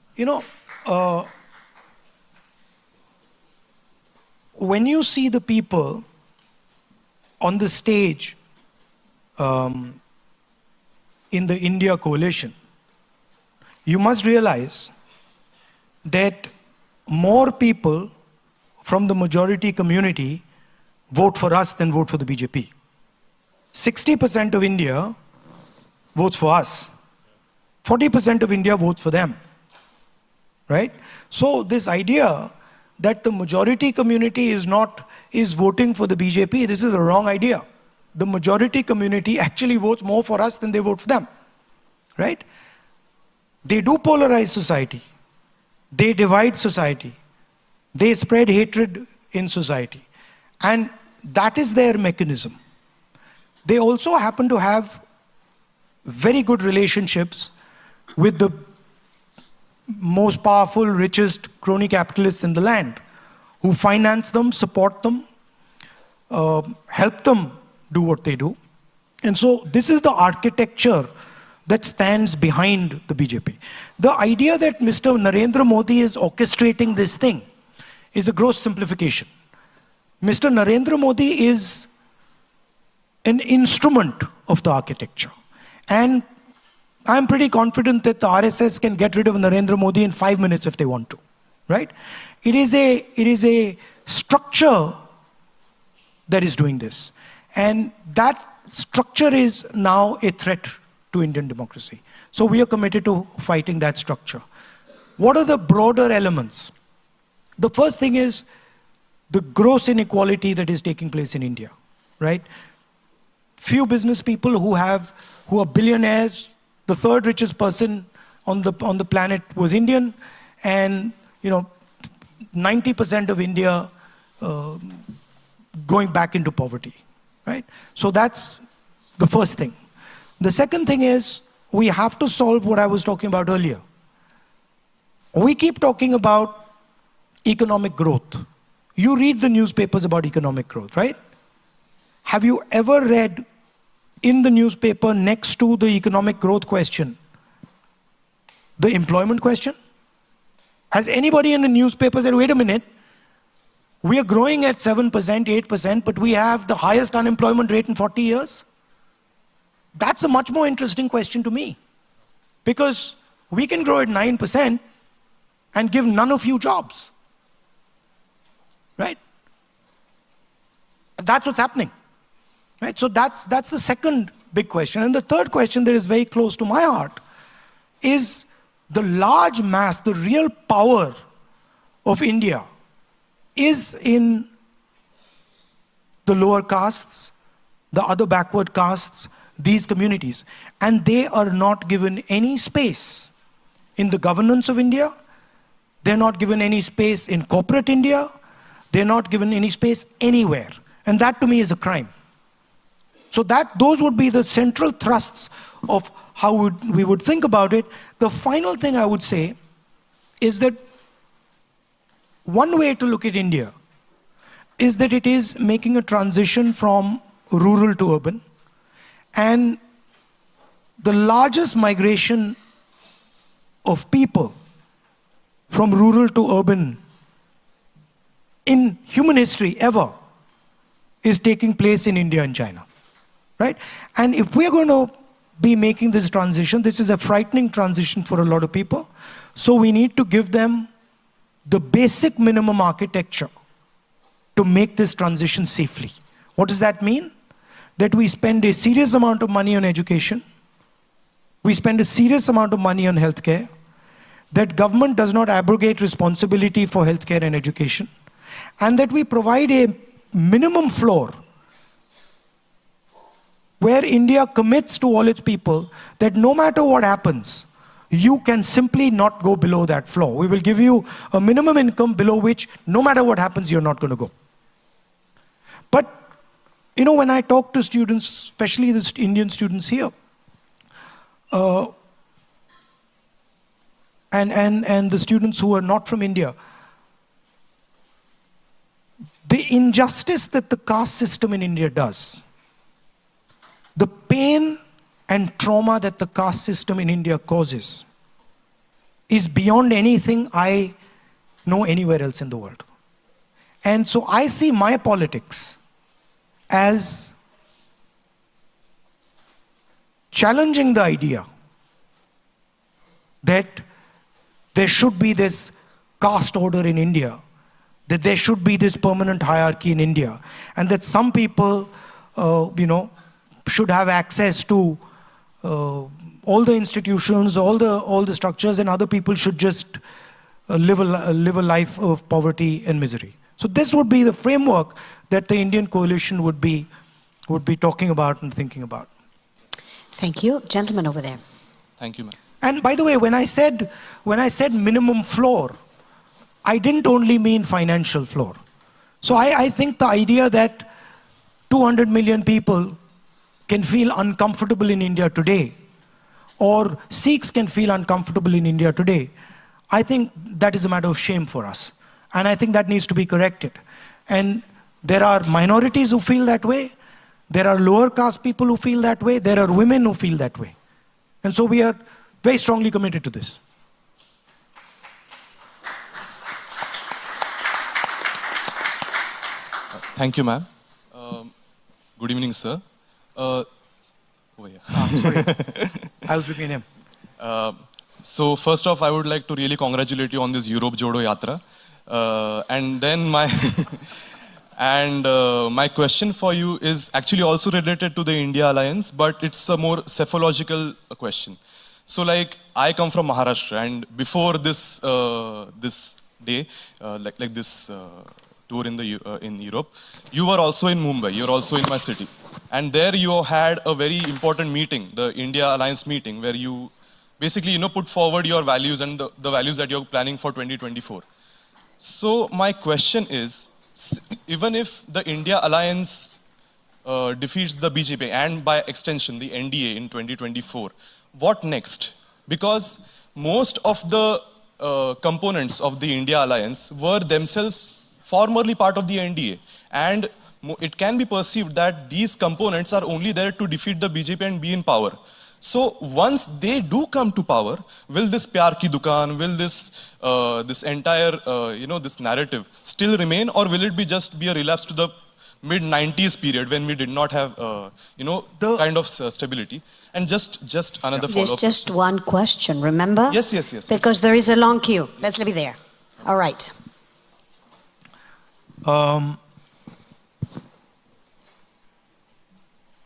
When you see the people on the stage in the India coalition, you must realize that more people from the majority community vote for us than vote for the BJP. 60% of India votes for us. 40% of India votes for them. Right? So this idea that the majority community is voting for the BJP, this is a wrong idea. The majority community actually votes more for us than they vote for them. Right? They do polarize society. They divide society. They spread hatred in society. And that is their mechanism. They also happen to have very good relationships with the most powerful, richest crony capitalists in the land, who finance them, support them, help them do what they do. And so this is the architecture that stands behind the BJP. The idea that Mr. Narendra Modi is orchestrating this thing is a gross simplification. Mr. Narendra Modi is an instrument of the architecture. And I'm pretty confident that the RSS can get rid of Narendra Modi in 5 minutes if they want to, right? It is a structure that is doing this. And that structure is now a threat to Indian democracy. So we are committed to fighting that structure. What are the broader elements? The first thing is the gross inequality that is taking place in India, right? Few business people who are billionaires. The third richest person on the planet was Indian, and 90% of India going back into poverty, right? So that's the first thing. The second thing is we have to solve what I was talking about earlier. We keep talking about economic growth. You read the newspapers about economic growth, right? Have you ever read in the newspaper next to the economic growth question the employment question? Has anybody in the newspaper said, wait a minute, we are growing at 7%, 8%, but we have the highest unemployment rate in 40 years? That's a much more interesting question to me. Because we can grow at 9% and give none of you jobs. Right? That's what's happening. Right? So that's the second big question. And the third question that is very close to my heart is the large mass, the real power of India is in the lower castes, the other backward castes, these communities. And they are not given any space in the governance of India. They're not given any space in corporate India. They're not given any space anywhere. And that to me is a crime. So those would be the central thrusts of how we would think about it. The final thing I would say is that one way to look at India is that it is making a transition from rural to urban. And the largest migration of people from rural to urban in human history ever is taking place in India and China, right? And if we're going to be making this transition, this is a frightening transition for a lot of people. So we need to give them the basic minimum architecture to make this transition safely. What does that mean? That we spend a serious amount of money on education, we spend a serious amount of money on healthcare, that government does not abrogate responsibility for healthcare and education, and that we provide a minimum floor where India commits to all its people that no matter what happens, you can simply not go below that floor. We will give you a minimum income below which no matter what happens, you're not going to go. But, you know, when I talk to students, especially the Indian students here, and the students who are not from India, the injustice that the caste system in India does, the pain and trauma that the caste system in India causes, is beyond anything I know anywhere else in the world. And so I see my politics as challenging the idea that there should be this caste order in India, that there should be this permanent hierarchy in India, and that some people, should have access to all the institutions, all the structures, and other people should just live a life of poverty and misery. So this would be the framework that the Indian coalition would be talking about and thinking about. Thank you. Gentleman over there. Thank you, ma'am. And by the way, when I said minimum floor, I didn't only mean financial floor. So I think the idea that 200 million people can feel uncomfortable in India today, or Sikhs can feel uncomfortable in India today, I think that is a matter of shame for us. And I think that needs to be corrected. And there are minorities who feel that way. There are lower caste people who feel that way. There are women who feel that way. And so we are very strongly committed to this. Thank you, ma'am. Good evening, sir. Sorry. I was looking at him. So first off, I would like to really congratulate you on this Europe Jodo Yatra. And then my my question for you is actually also related to the India Alliance, but it's a more psephological question. So like, I come from Maharashtra, and before this this day, this tour in Europe, you were also in Mumbai, you're also in my city. And there you had a very important meeting, the India Alliance meeting, where you basically, put forward your values and the values that you're planning for 2024. So my question is, even if the India Alliance defeats the BJP and by extension the NDA in 2024, what next? Because most of the components of the India Alliance were themselves formerly part of the NDA, and it can be perceived that these components are only there to defeat the BJP and be in power. So once they do come to power, will this Pyar Ki Dukaan, will this this entire this narrative still remain, or will it just be a relapse to the mid-90s period when we did not have kind of stability? And just another follow-up. There's just one question, remember? Yes. Because there is a long queue. Let's leave it there. All right.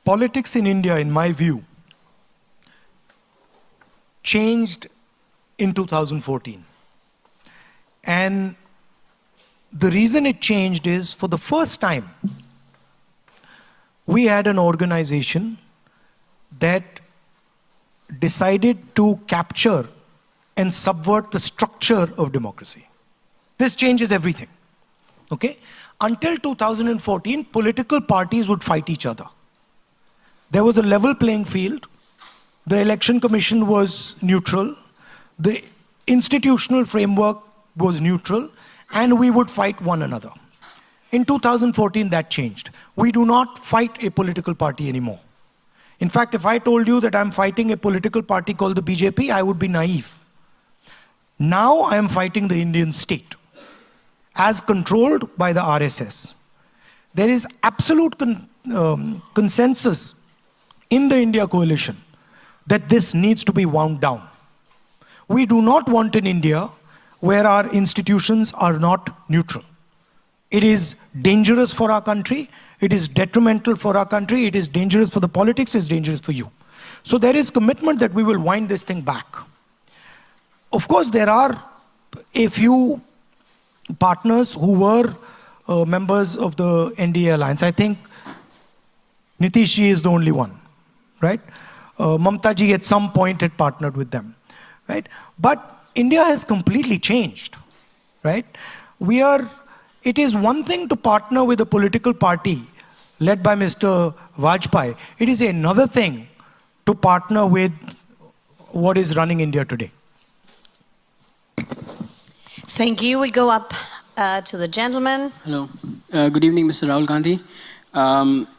Politics in India, in my view, changed in 2014. And the reason it changed is, for the first time, we had an organization that decided to capture and subvert the structure of democracy. This changes everything, okay? Until 2014, political parties would fight each other. There was a level playing field. The election commission was neutral. The institutional framework was neutral, and we would fight one another. In 2014, that changed. We do not fight a political party anymore. In fact, if I told you that I'm fighting a political party called the BJP, I would be naive. Now I am fighting the Indian state, as controlled by the RSS. There is absolute consensus in the India coalition that this needs to be wound down. We do not want an India where our institutions are not neutral. It is dangerous for our country. It is detrimental for our country. It is dangerous for the politics. It's dangerous for you. So there is commitment that we will wind this thing back. Of course, there are a few partners who were members of the NDA alliance. I think Nitish ji is the only one, right? Mamta ji at some point had partnered with them, right? But India has completely changed, right? It is one thing to partner with a political party led by Mr. Vajpayee. It is another thing to partner with what is running India today. Thank you. We go up to the gentleman. Hello. Good evening, Mr. Rahul Gandhi.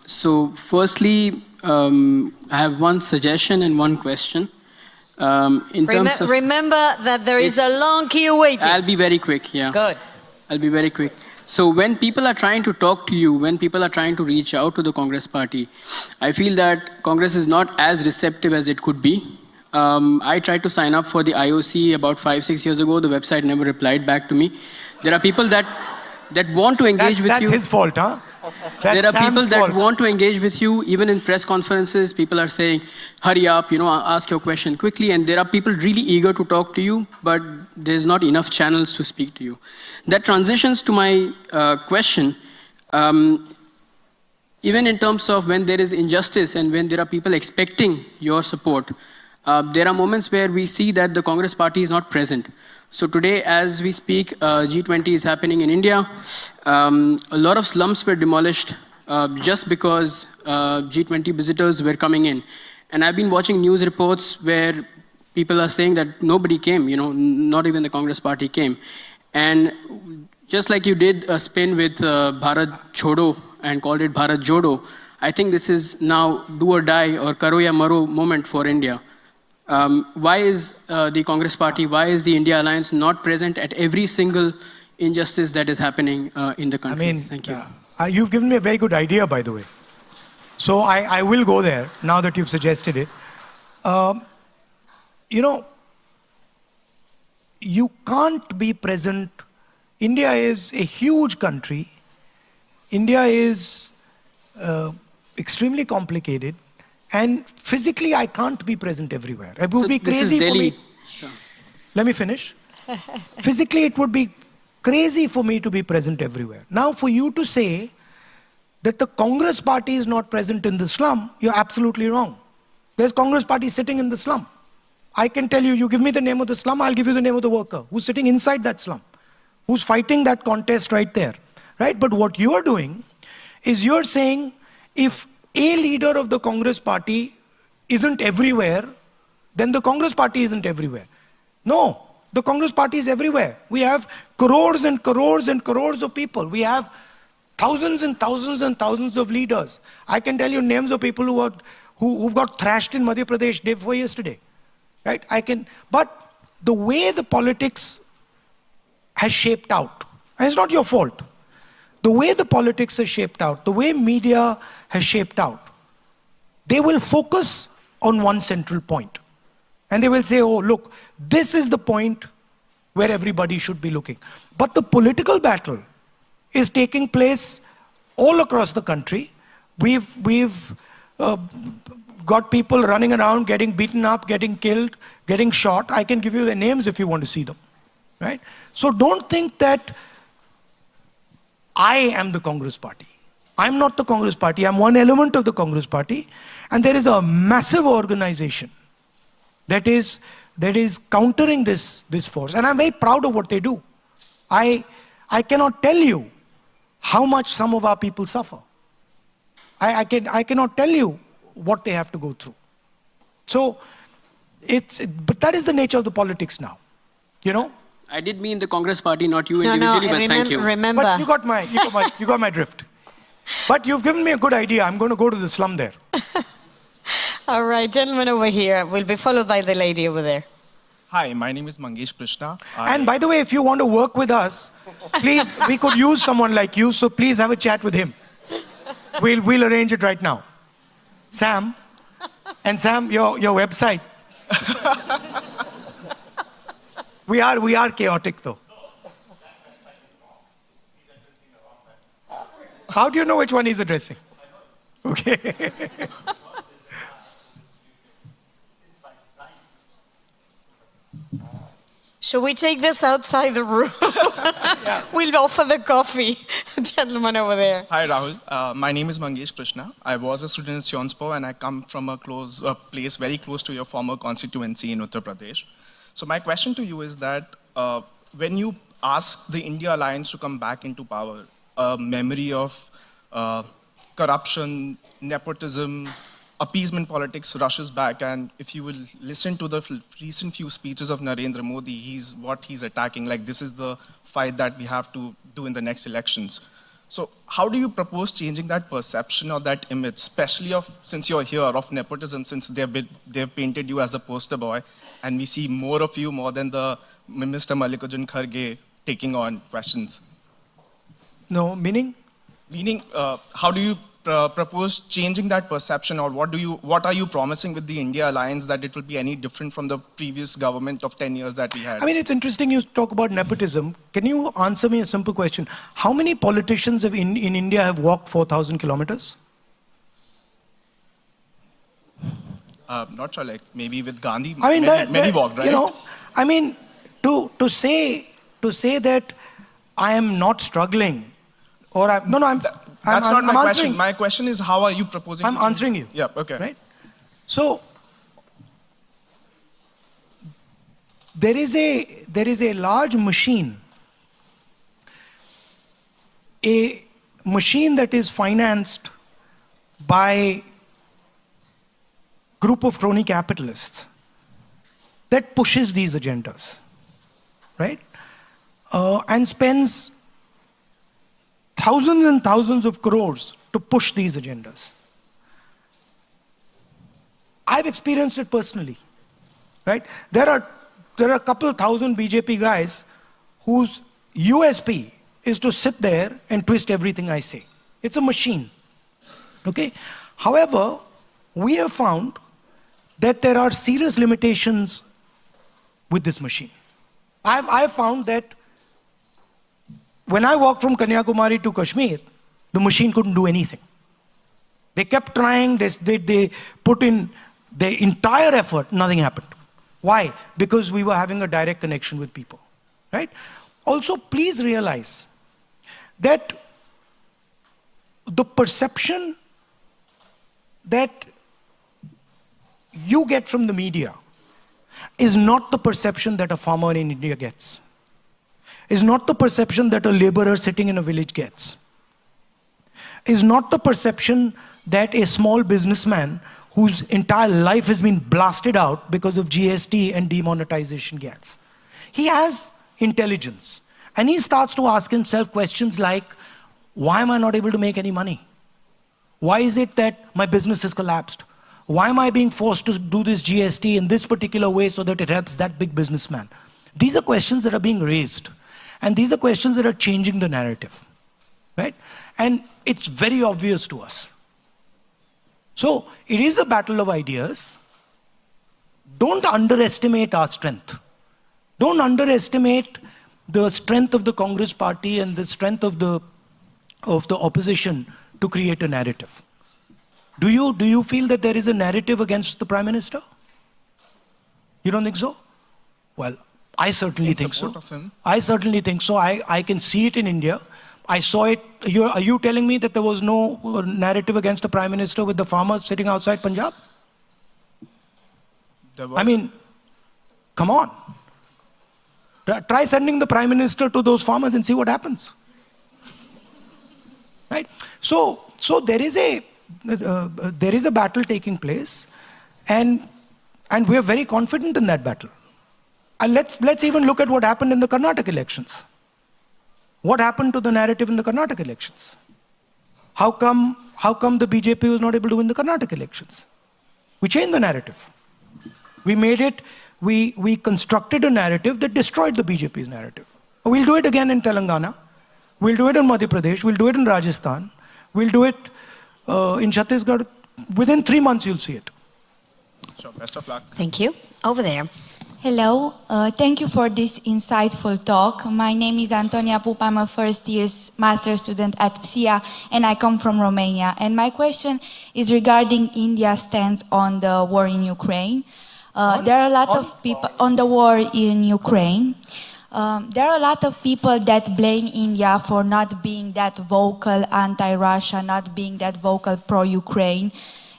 So firstly, I have one suggestion and one question. Remember that there is a long queue waiting. I'll be very quick, yeah. Good. I'll be very quick. So when people are trying to talk to you, when people are trying to reach out to the Congress party, I feel that Congress is not as receptive as it could be. I tried to sign up for the IOC about 5-6 years ago. The website never replied back to me. There are people that want to engage with you. That's his fault, huh? There are people that want to engage with you, even in press conferences. People are saying, hurry up, ask your question quickly. And there are people really eager to talk to you, but there's not enough channels to speak to you. That transitions to my question. Even in terms of when there is injustice and when there are people expecting your support, there are moments where we see that the Congress party is not present. So today, as we speak, G20 is happening in India. A lot of slums were demolished just because G20 visitors were coming in. And I've been watching news reports where people are saying that nobody came, not even the Congress party came. And just like you did a spin with Bharat Chodo and called it Bharat Jodo, I think this is now do or die or karo ya maro moment for India. Why is the Congress party, why is the India Alliance not present at every single injustice that is happening in the country? Thank you. You've given me a very good idea, by the way. So I will go there now that you've suggested it. You can't be present. India is a huge country. India is extremely complicated. And physically, I can't be present everywhere. It would be crazy for me. Sure. Let me finish. Physically, it would be crazy for me to be present everywhere. Now, for you to say that the Congress party is not present in the slum, you're absolutely wrong. There's Congress party sitting in the slum. I can tell you, you give me the name of the slum, I'll give you the name of the worker who's sitting inside that slum, who's fighting that contest right there, right? But what you're doing is you're saying if a leader of the Congress party isn't everywhere, then the Congress party isn't everywhere. No, the Congress party is everywhere. We have crores and crores and crores of people. We have thousands and thousands and thousands of leaders. I can tell you names of people who've got thrashed in Madhya Pradesh day before yesterday. Right? But the way the politics has shaped out, and it's not your fault, the way the politics has shaped out, the way media has shaped out, they will focus on one central point. And they will say, oh, look, this is the point where everybody should be looking. But the political battle is taking place all across the country. We've got people running around, getting beaten up, getting killed, getting shot. I can give you their names if you want to see them, right? So don't think that I am the Congress party. I'm not the Congress party. I'm one element of the Congress party. And there is a massive organization that is countering this force. And I'm very proud of what they do. I cannot tell you how much some of our people suffer. I cannot tell you what they have to go through. So, but that is the nature of the politics now, I did mean the Congress party, not you individually, but thank you. Remember. But you got my drift. But you've given me a good idea. I'm going to go to the slum there. All right, gentleman over here will be followed by the lady over there. Hi, my name is Mangesh Krishna. And by the way, if you want to work with us, please, we could use someone like you, so please have a chat with him. We'll arrange it right now. Sam, your website. We are chaotic though. How do you know which one he's addressing? Okay. Should we take this outside the room? We'll offer the coffee. Gentleman over there. Hi, Rahul. My name is Mangesh Krishna. I was a student in Sionspur and I come from a place very close to your former constituency in Uttar Pradesh. So my question to you is that when you ask the India Alliance to come back into power, a memory of corruption, nepotism, appeasement politics rushes back, and if you will listen to the recent few speeches of Narendra Modi, he's attacking, like this is the fight that we have to do in the next elections. So how do you propose changing that perception or that image, especially since you're here, of nepotism, since they've painted you as a poster boy, and we see more of you more than the Mr. Mallikarjun Kharge taking on questions? No, meaning? Meaning, how do you propose changing that perception, or what are you promising with the India Alliance that it will be any different from the previous government of 10 years that we had? I mean, it's interesting you talk about nepotism. Can you answer me a simple question? How many politicians in India have walked 4,000 kilometers? Not sure, like maybe with Gandhi, I mean, many walked, right? You know, I mean, to say that I am not struggling, or That's not my question. My question is, how are you proposing? I'm answering you. Yeah, okay. Right? So, there is a large machine, a machine that is financed by group of crony capitalists that pushes these agendas, right? And spends thousands and thousands of crores to push these agendas. I've experienced it personally, right? There are a couple thousand BJP guys whose USP is to sit there and twist everything I say. It's a machine, okay? However, we have found that there are serious limitations with this machine. I've found that when I walked from Kanyakumari to Kashmir, the machine couldn't do anything. They kept trying, they put in their entire effort, nothing happened. Why? Because we were having a direct connection with people, right? Also, please realize that the perception that you get from the media is not the perception that a farmer in India gets. Is not the perception that a laborer sitting in a village gets. Is not the perception that a small businessman whose entire life has been blasted out because of GST and demonetization gets. He has intelligence, and he starts to ask himself questions like, why am I not able to make any money? Why is it that my business has collapsed? Why am I being forced to do this GST in this particular way so that it helps that big businessman? These are questions that are being raised. And these are questions that are changing the narrative, right? And it's very obvious to us. So it is a battle of ideas. Don't underestimate our strength. Don't underestimate the strength of the Congress party and the strength of the opposition to create a narrative. Do you feel that there is a narrative against the Prime Minister? You don't think so? Well, I certainly think so. I certainly think so. I can see it in India. I saw it. Are you telling me that there was no narrative against the Prime Minister with the farmers sitting outside Punjab? I mean, come on. Try sending the Prime Minister to those farmers and see what happens. Right? So there is a battle taking place, and we are very confident in that battle. And let's even look at what happened in the Karnataka elections. What happened to the narrative in the Karnataka elections? How come the BJP was not able to win the Karnataka elections? We changed the narrative. We made it, we constructed a narrative that destroyed the BJP's narrative. We'll do it again in Telangana. We'll do it in Madhya Pradesh. We'll do it in Rajasthan. We'll do it in Chhattisgarh. Within 3 months, you'll see it. Sure, best of luck. Thank you. Over there. Hello, thank you for this insightful talk. My name is Antonia Pup. I'm a first-year master's student at PSIA, and I come from Romania. And my question is regarding India's stance on the war in Ukraine. There are a lot of people on the war in Ukraine. There are a lot of people that blame India for not being that vocal anti-Russia, not being that vocal pro-Ukraine.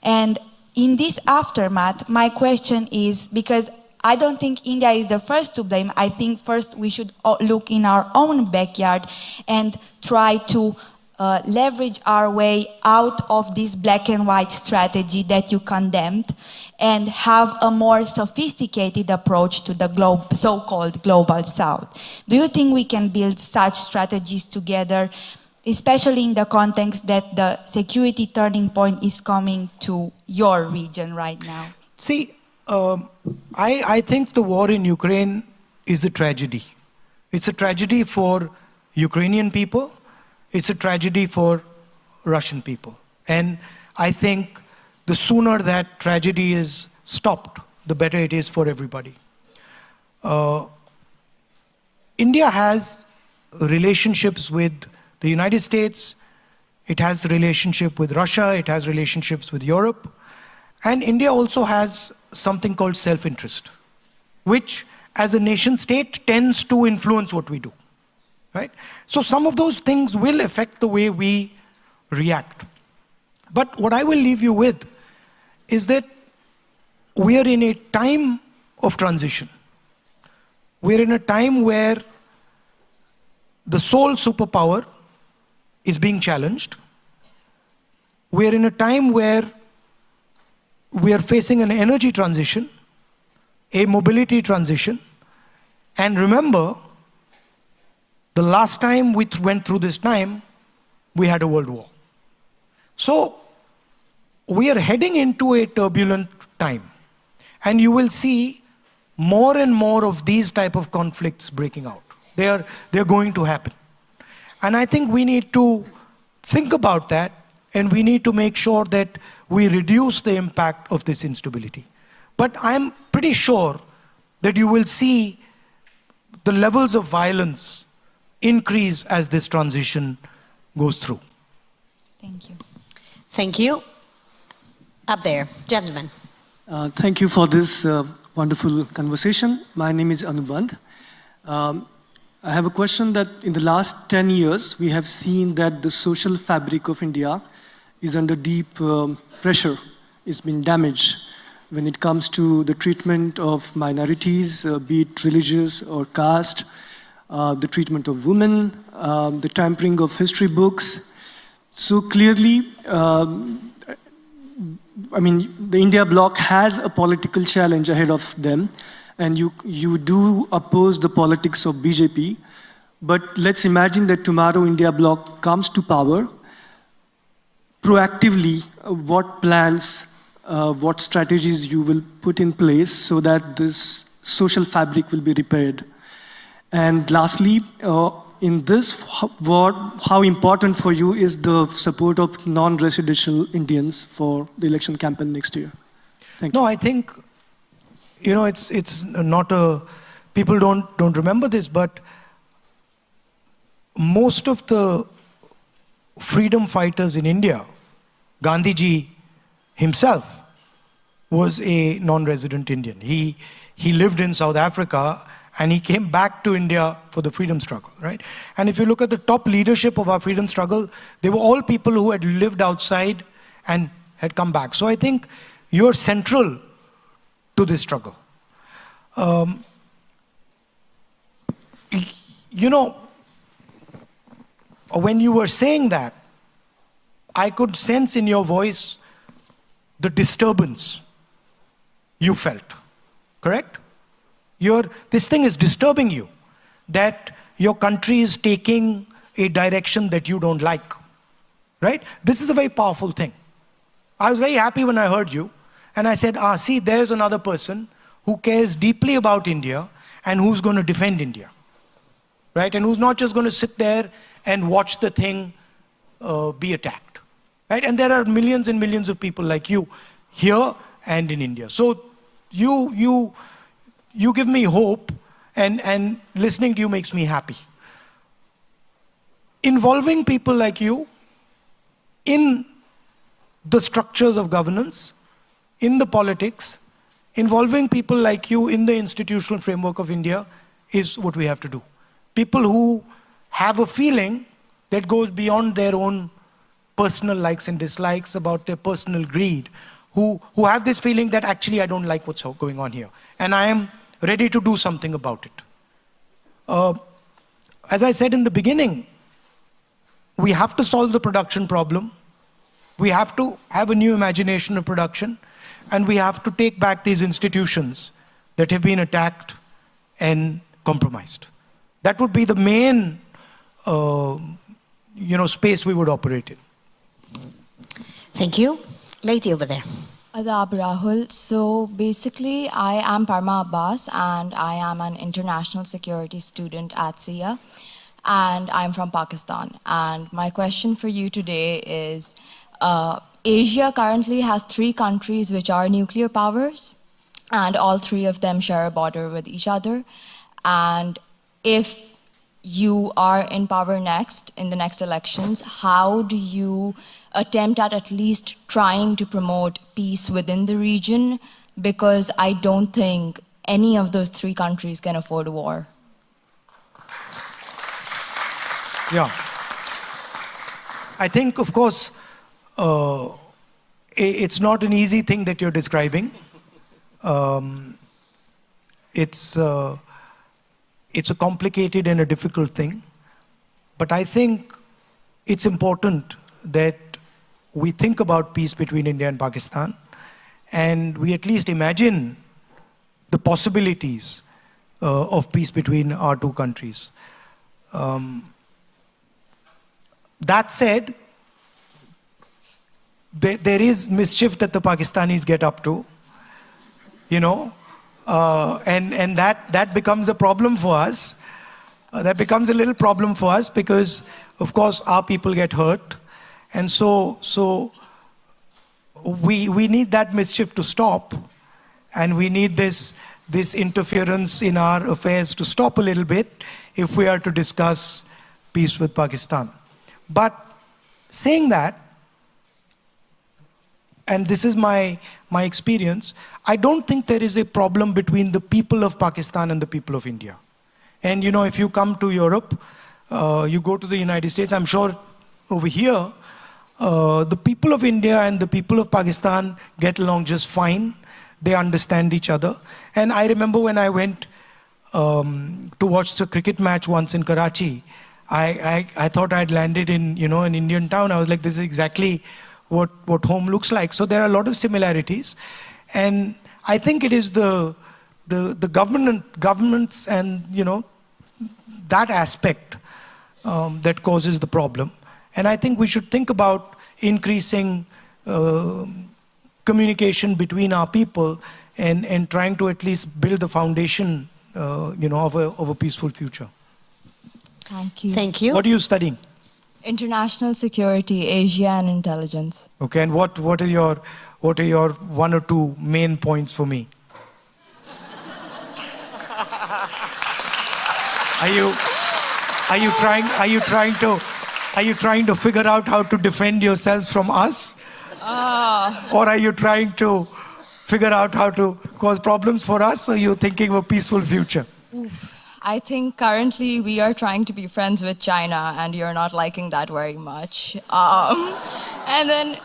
And in this aftermath, my question is, because I don't think India is the first to blame. I think first we should look in our own backyard and try to leverage our way out of this black and white strategy that you condemned and have a more sophisticated approach to the so-called global south. Do you think we can build such strategies together, especially in the context that the security turning point is coming to your region right now? See, I think the war in Ukraine is a tragedy. It's a tragedy for Ukrainian people. It's a tragedy for Russian people. And I think the sooner that tragedy is stopped, the better it is for everybody. India has relationships with the United States. It has relationship with Russia. It has relationships with Europe. And India also has something called self-interest, which as a nation state tends to influence what we do, right? So some of those things will affect the way we react. But what I will leave you with is that we are in a time of transition. We're in a time where the sole superpower is being challenged. We're in a time where we are facing an energy transition, a mobility transition. And remember, the last time we went through this time, we had a world war. So we are heading into a turbulent time. And you will see more and more of these type of conflicts breaking out. They're going to happen. And I think we need to think about that, and we need to make sure that we reduce the impact of this instability. But I'm pretty sure that you will see the levels of violence increase as this transition goes through. Thank you. Thank you. Up there, gentlemen. Thank you for this wonderful conversation. My name is Anubandh. I have a question that in the last 10 years, we have seen that the social fabric of India is under deep pressure. It's been damaged when it comes to the treatment of minorities, be it religious or caste, the treatment of women, the tampering of history books. So clearly, I mean, the India bloc has a political challenge ahead of them, and you do oppose the politics of BJP. But let's imagine that tomorrow India bloc comes to power. Proactively, what plans, what strategies you will put in place so that this social fabric will be repaired? And lastly, in this, how important for you is the support of non-residential Indians for the election campaign next year? Thank you. No, I think, you know, it's not a, people don't remember this, but most of the freedom fighters in India, Gandhiji himself was a non-resident Indian. He lived in South Africa and he came back to India for the freedom struggle, right? And if you look at the top leadership of our freedom struggle, they were all people who had lived outside and had come back. So I think you're central to this struggle. You know, when you were saying that, I could sense in your voice the disturbance you felt, correct? This thing is disturbing you, that your country is taking a direction that you don't like, right? This is a very powerful thing. I was very happy when I heard you, And I said, see, there's another person who cares deeply about India and who's going to defend India, right? And who's not just going to sit there and watch the thing be attacked, right? And there are millions and millions of people like you here and in India. So you give me hope, and listening to you makes me happy. Involving people like you in the structures of governance, in the politics, involving people like you in the institutional framework of India is what we have to do. People who have a feeling that goes beyond their own personal likes and dislikes, about their personal greed, who have this feeling that actually I don't like what's going on here, and I am ready to do something about it. As I said in the beginning, we have to solve the production problem. We have to have a new imagination of production, and we have to take back these institutions that have been attacked and compromised. That would be the main space we would operate in. Thank you. Lady over there. Adab Rahul. So basically, I am Parma Abbas, and I am an international security student at SIA, and I'm from Pakistan. And my question for you today is, Asia currently has 3 countries which are nuclear powers, and all 3 of them share a border with each other. And if you are in power next, in the next elections, how do you attempt at least trying to promote peace within the region? Because I don't think any of those 3 countries can afford a war. Yeah. I think, of course, it's not an easy thing that you're describing. It's a complicated and a difficult thing. But I think it's important that we think about peace between India and Pakistan, and we at least imagine the possibilities of peace between our 2 countries. That said, there is mischief that the Pakistanis get up to, and that becomes a problem for us. That becomes a little problem for us because, of course, our people get hurt. And so we need that mischief to stop, and we need this interference in our affairs to stop a little bit if we are to discuss peace with Pakistan. But saying that, and this is my experience, I don't think there is a problem between the people of Pakistan and the people of India. And if you come to Europe, you go to the United States, I'm sure over here, the people of India and the people of Pakistan get along just fine. They understand each other. And I remember when I went to watch the cricket match once in Karachi, I thought I'd landed in an Indian town. I was like, this is exactly what home looks like. So there are a lot of similarities, and I think it is the governments and that aspect that causes the problem. And I think we should think about increasing communication between our people and trying to at least build the foundation of a peaceful future. Thank you. Thank you. What are you studying? International security, Asia and intelligence. Okay, and what are your 1 or 2 main points for me? Are you trying to figure out how to defend yourselves from us? Or are you trying to figure out how to cause problems for us, or are you thinking of a peaceful future? I think currently we are trying to be friends with China, and you're not liking that very much. And then,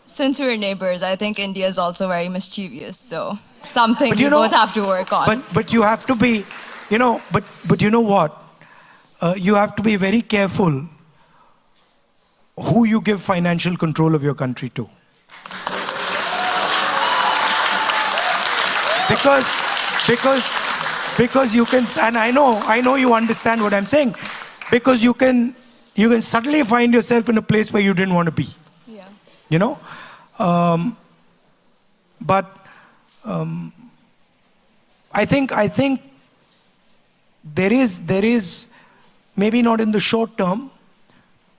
since we're neighbors, I think India is also very mischievous, so something we both have to work on. But you have to be, but you know what? You have to be very careful who you give financial control of your country to. Because you can, and I know you understand what I'm saying, because you can suddenly find yourself in a place where you didn't want to be. Yeah. But I think there is maybe not in the short term,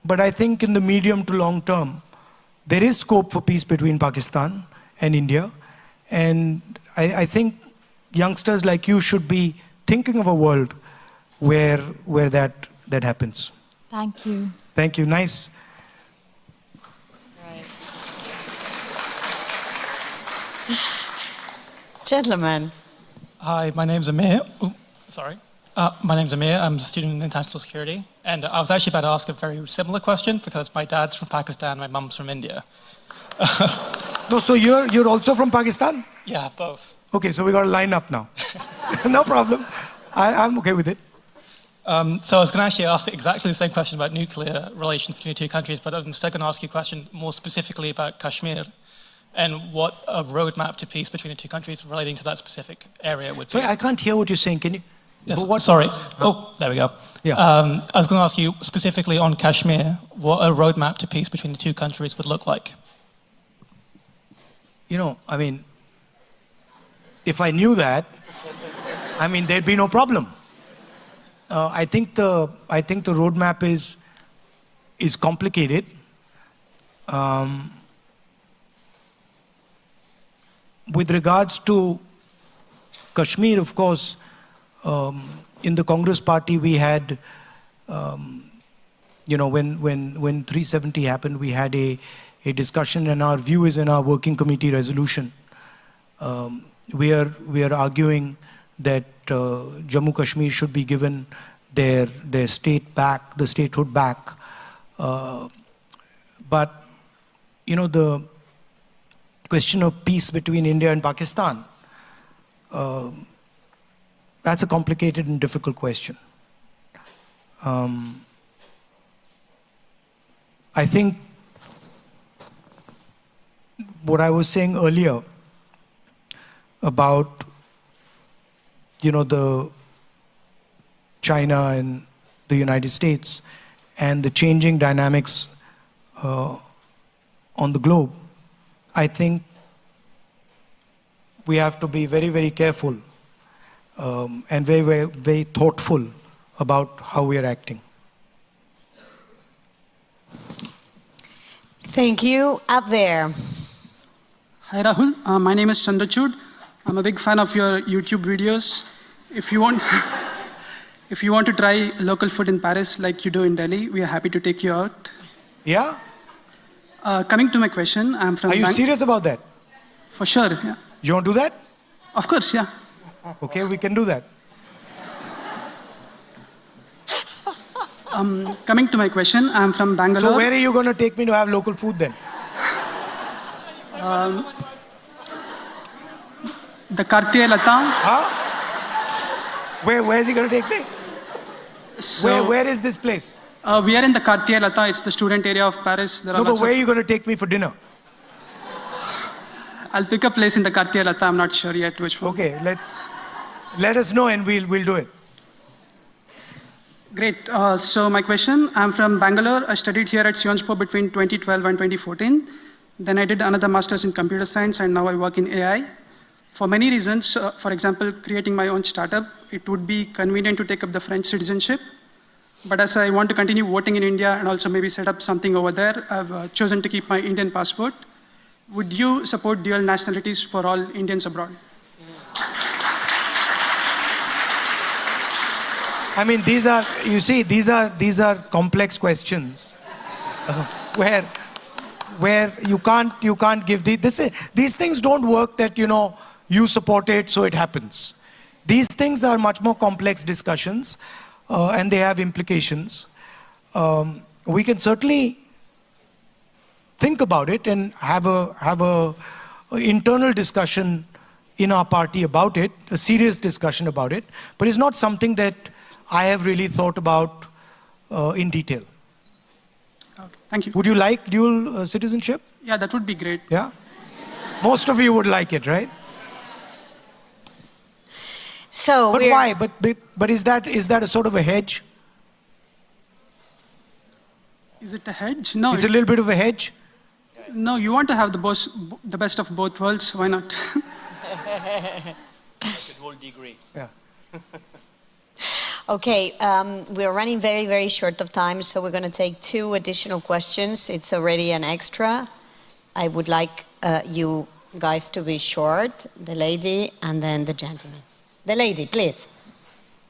but I think in the medium to long term, there is scope for peace between Pakistan and India. And I think youngsters like you should be thinking of a world where that happens. Thank you. Thank you. Nice. Right. Gentlemen. Hi, my name's Amir. My name's Amir. I'm a student in international security. And I was actually about to ask a very similar question because my dad's from Pakistan, my mum's from India. No, so you're also from Pakistan? Yeah, both. Okay, so we got to line up now. No problem. I'm okay with it. So I was going to actually ask exactly the same question about nuclear relations between the two countries, but I'm still going to ask you a question more specifically about Kashmir and what a roadmap to peace between the two countries relating to that specific area would be. Sorry, I can't hear what you're saying. Can you? Yes, sorry. Oh, there we go. Yeah. I was going to ask you specifically on Kashmir, what a roadmap to peace between the two countries would look like. You know, I mean, if I knew that, I mean, there'd be no problem. I think the roadmap is complicated. With regards to Kashmir, of course, in the Congress party we had, you know, when 370 happened, we had a discussion, and our view is in our working committee resolution. We are arguing that Jammu Kashmir should be given their state back, the statehood back. But you know, the question of peace between India and Pakistan, that's a complicated and difficult question. I think what I was saying earlier about, you know, the China and the United States and the changing dynamics on the globe, I think we have to be very, very careful and very, very, very thoughtful about how we are acting. Thank you. Up there. Hi Rahul, my name is Chandrachud. I'm a big fan of your YouTube videos. If you want to try local food in Paris like you do in Delhi, we are happy to take you out. Yeah? Coming to my question, I'm from... Are you serious about that? For sure, yeah. You want to do that? Of course, yeah. Okay, we can do that. Coming to my question, I'm from Bangalore. So where are you going to take me to have local food then? The Kartiya Lata. Huh? Where is he going to take me? So, where is this place? We are in the Kartiya Lata. It's the student area of Paris. There No, but where are you going to take me for dinner? I'll pick a place in the Kartiya Lata. I'm not sure yet which one. Okay, let us know and we'll do it. Great. So my question, I'm from Bangalore. I studied here at Sionspor between 2012 and 2014. Then I did another master's in computer science, and now I work in AI. For many reasons, for example, creating my own startup, it would be convenient to take up the French citizenship. But as I want to continue voting in India and also maybe set up something over there, I've chosen to keep my Indian passport. Would you support dual nationalities for all Indians abroad? I mean, these are complex questions where you can't give these things don't work that, you know, you support it so it happens. These things are much more complex discussions and they have implications. We can certainly think about it and have a internal discussion in our party about it, a serious discussion about it, but it's not something that I have really thought about in detail. Okay, thank you. Would you like dual citizenship? Yeah, that would be great. Yeah? Most of you would like it, right? So but why? But is that a sort of a hedge? Is it a hedge? No. It's a little bit of a hedge? No, you want to have the best of both worlds. Why not? Yeah. Okay, we're running very, very short of time, so we're going to take 2 additional questions. It's already an extra. I would like you guys to be short, the lady and then the gentleman. The lady, please.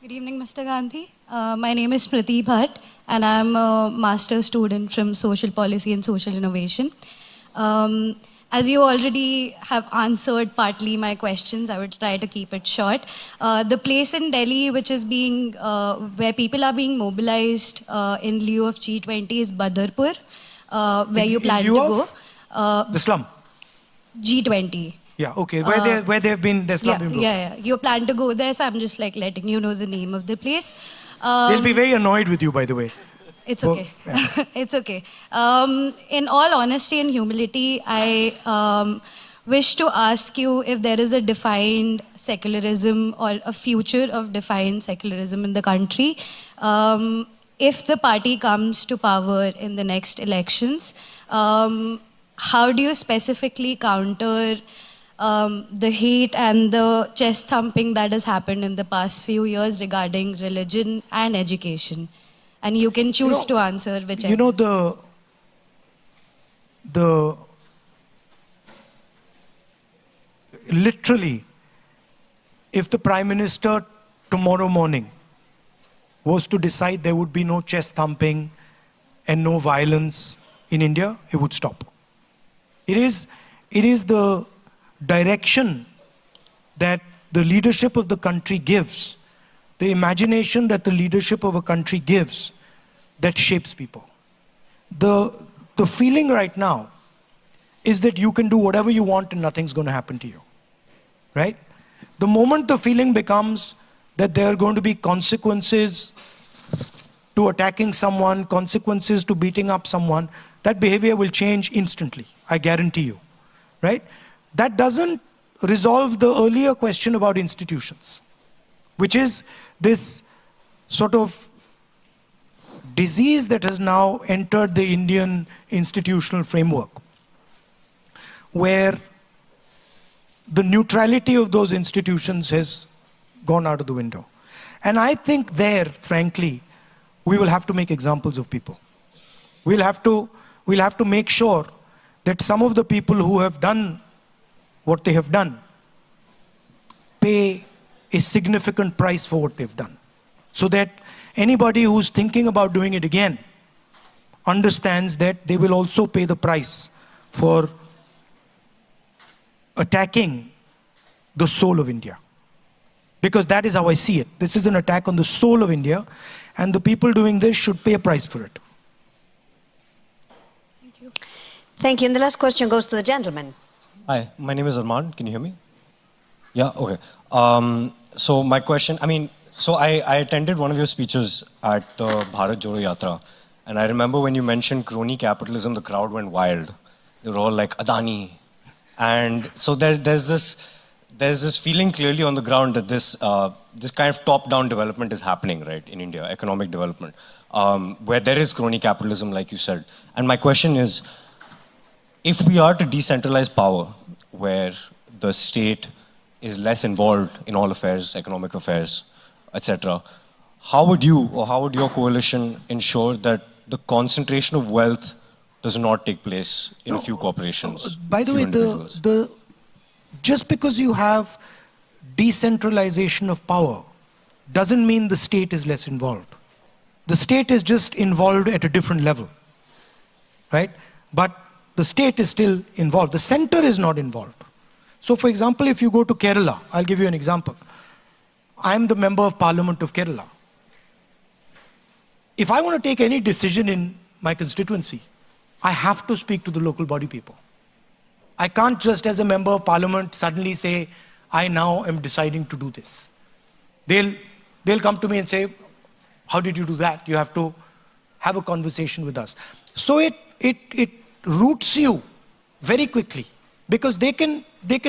Good evening, Mr. Gandhi. My name is Prati Bhatt, and I'm a master's student from Social Policy and Social Innovation. As you already have answered partly my questions, I would try to keep it short. The place in Delhi which is being, where people are being mobilized in lieu of G20 is Badarpur, where you plan to go. The slum? G20. Yeah, okay. Where they've been, the slum. Yeah. You plan to go there, so I'm just like letting you know the name of the place. They'll be very annoyed with you, by the way. It's okay. It's okay. In all honesty and humility, I wish to ask you if there is a defined secularism or a future of defined secularism in the country. If the party comes to power in the next elections, how do you specifically counter the hate and the chest thumping that has happened in the past few years regarding religion and education? And you can choose to answer whichever. You know, literally, if the Prime Minister tomorrow morning was to decide there would be no chest thumping and no violence in India, it would stop. It is the direction that the leadership of the country gives, the imagination that the leadership of a country gives, that shapes people. The feeling right now is that you can do whatever you want and nothing's going to happen to you, right? The moment the feeling becomes that there are going to be consequences to attacking someone, consequences to beating up someone, that behavior will change instantly, I guarantee you, right? That doesn't resolve the earlier question about institutions, which is this sort of disease that has now entered the Indian institutional framework, where the neutrality of those institutions has gone out of the window. And I think there, frankly, we will have to make examples of people. We'll have to make sure that some of the people who have done what they have done pay a significant price for what they've done, so that anybody who's thinking about doing it again understands that they will also pay the price for attacking the soul of India. Because that is how I see it. This is an attack on the soul of India, and the people doing this should pay a price for it. Thank you. Thank you. And the last question goes to the gentleman. Hi, my name is Arman. Can you hear me? Yeah, okay. So my question, I attended one of your speeches at the Bharat Jodo Yatra, and I remember when you mentioned crony capitalism, the crowd went wild. They were all like, Adani. And so there's this feeling clearly on the ground that this kind of top-down development is happening, right, in India, economic development, where there is crony capitalism, like you said. And my question is, if we are to decentralize power, where the state is less involved in all affairs, economic affairs, etc., how would you or how would your coalition ensure that the concentration of wealth does not take place in a few corporations? By the way, just because you have decentralization of power doesn't mean the state is less involved. The state is just involved at a different level, right? But the state is still involved. The center is not involved. So for example, if you go to Kerala, I'll give you an example. I'm the member of Parliament of Kerala. If I want to take any decision in my constituency, I have to speak to the local body people. I can't just as a member of Parliament suddenly say, I now am deciding to do this. They'll come to me and say, how did you do that? You have to have a conversation with us. So it roots you very quickly, because they can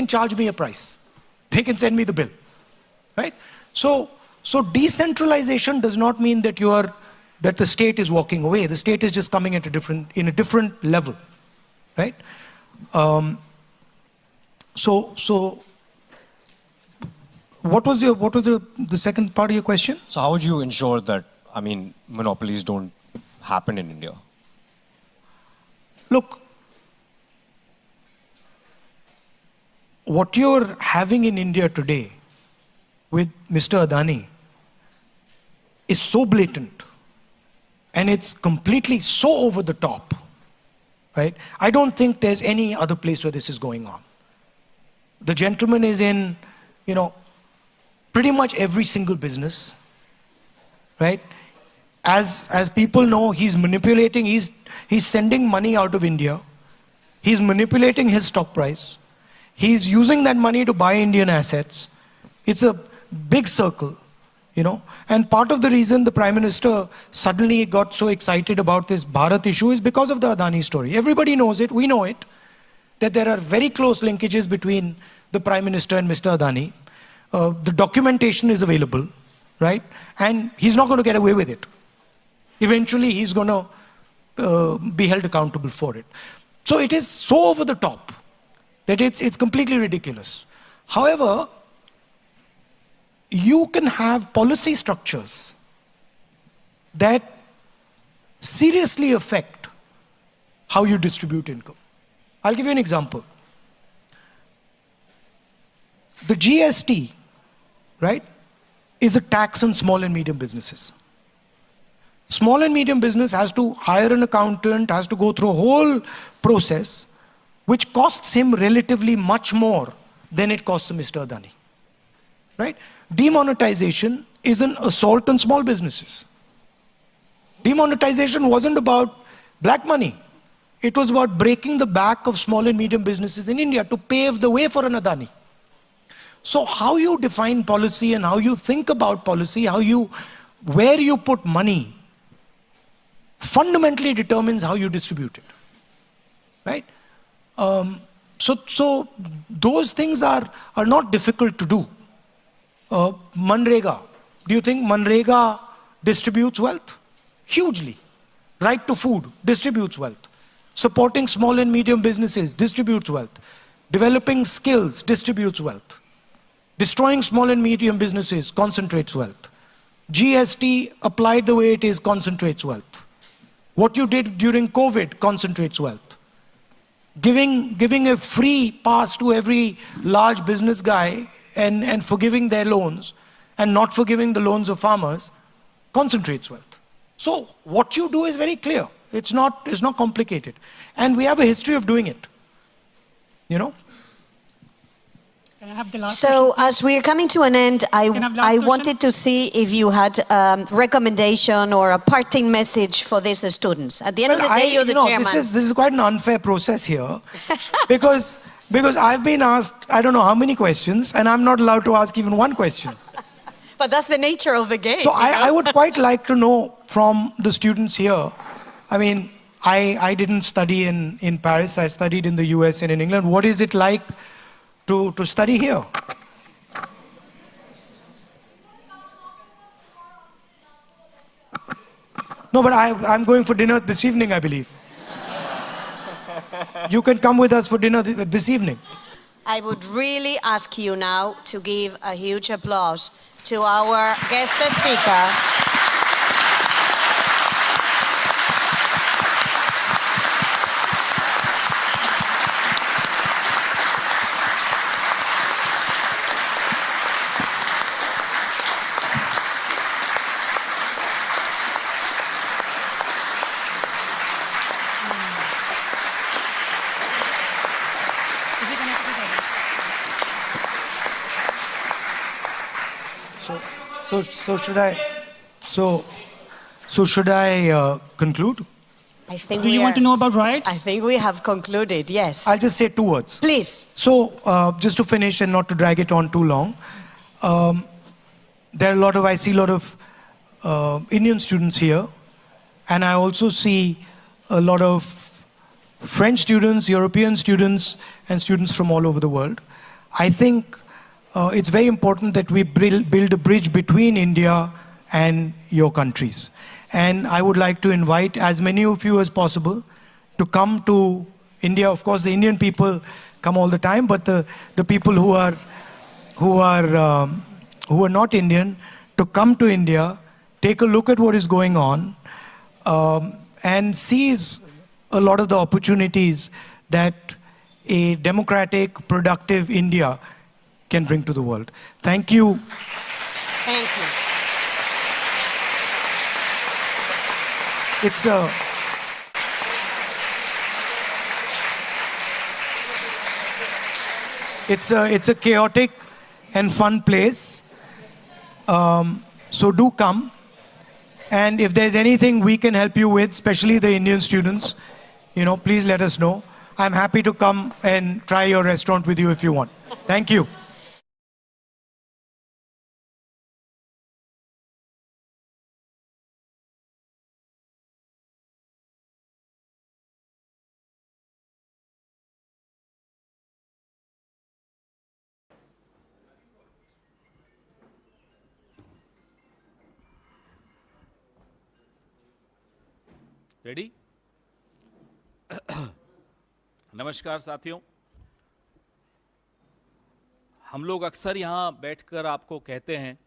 charge me a price. They can send me the bill, right? So decentralization does not mean that the state is walking away. The state is just coming at in a different level. right? So what was the second part of your question? So how would you ensure that, I mean, monopolies don't happen in India? Look, what you're having in India today with Mr. Adani is so blatant and it's completely so over the top, right? I don't think there's any other place where this is going on. The gentleman is in, pretty much every single business, right? As people know, he's manipulating, he's sending money out of India. He's manipulating his stock price. He's using that money to buy Indian assets. It's a big circle, And part of the reason the Prime Minister suddenly got so excited about this Bharat issue is because of the Adani story. Everybody knows it, we know it, that there are very close linkages between the Prime Minister and Mr. Adani. The documentation is available, right? And he's not going to get away with it. Eventually, he's going to be held accountable for it. So it is so over the top that it's completely ridiculous. However, you can have policy structures that seriously affect how you distribute income. I'll give you an example. The GST, right, is a tax on small and medium businesses. Small and medium business has to hire an accountant, has to go through a whole process, which costs him relatively much more than it costs Mr. Adani, right? Demonetization is an assault on small businesses. Demonetization wasn't about black money. It was about breaking the back of small and medium businesses in India to pave the way for an Adani. So how you define policy and how you think about policy, where you put money, fundamentally determines how you distribute it, right? So those things are not difficult to do. Manrega, do you think Manrega distributes wealth? Hugely. Right to food distributes wealth. Supporting small and medium businesses distributes wealth. Developing skills distributes wealth. Destroying small and medium businesses concentrates wealth. GST applied the way it is concentrates wealth. What you did during COVID concentrates wealth. Giving a free pass to every large business guy and forgiving their loans and not forgiving the loans of farmers concentrates wealth. So what you do is very clear. It's not complicated. And we have a history of doing it. Can I have the last So question, as we're coming to an end, I question? wanted to see if you had a recommendation or a parting message for these students. At the end of the day, you're the chairman. This is quite an unfair process here because I've been asked, I don't know how many questions, and I'm not allowed to ask even one question. But that's the nature of the game. So I would quite like to know from the students here. I mean, I didn't study in Paris. I studied in the US and in England. What is it like to study here? No, but I'm going for dinner this evening, I believe. You can come with us for dinner this evening. I would really ask you now to give a huge applause to our guest speaker. So should I conclude? I think Do you want to know about riots? I think we have concluded, yes. I'll just say 2 words. Please. So just to finish and not to drag it on too long, I see a lot of Indian students here, and I also see a lot of French students, European students, and students from all over the world. I think it's very important that we build a bridge between India and your countries. And I would like to invite as many of you as possible to come to India. Of course, the Indian people come all the time, but the people who are not Indian, to come to India, take a look at what is going on, and seize a lot of the opportunities that a democratic, productive India can bring to the world. Thank you. Thank you. It's a chaotic and fun place. So do come. And if there's anything we can help you with, especially the Indian students, please let us know. I'm happy to come and try your restaurant with you if you want. Thank you. Ready? नमस्कार साथियों, हम लोग अक्सर यहाँ बैठकर आपको कहते हैं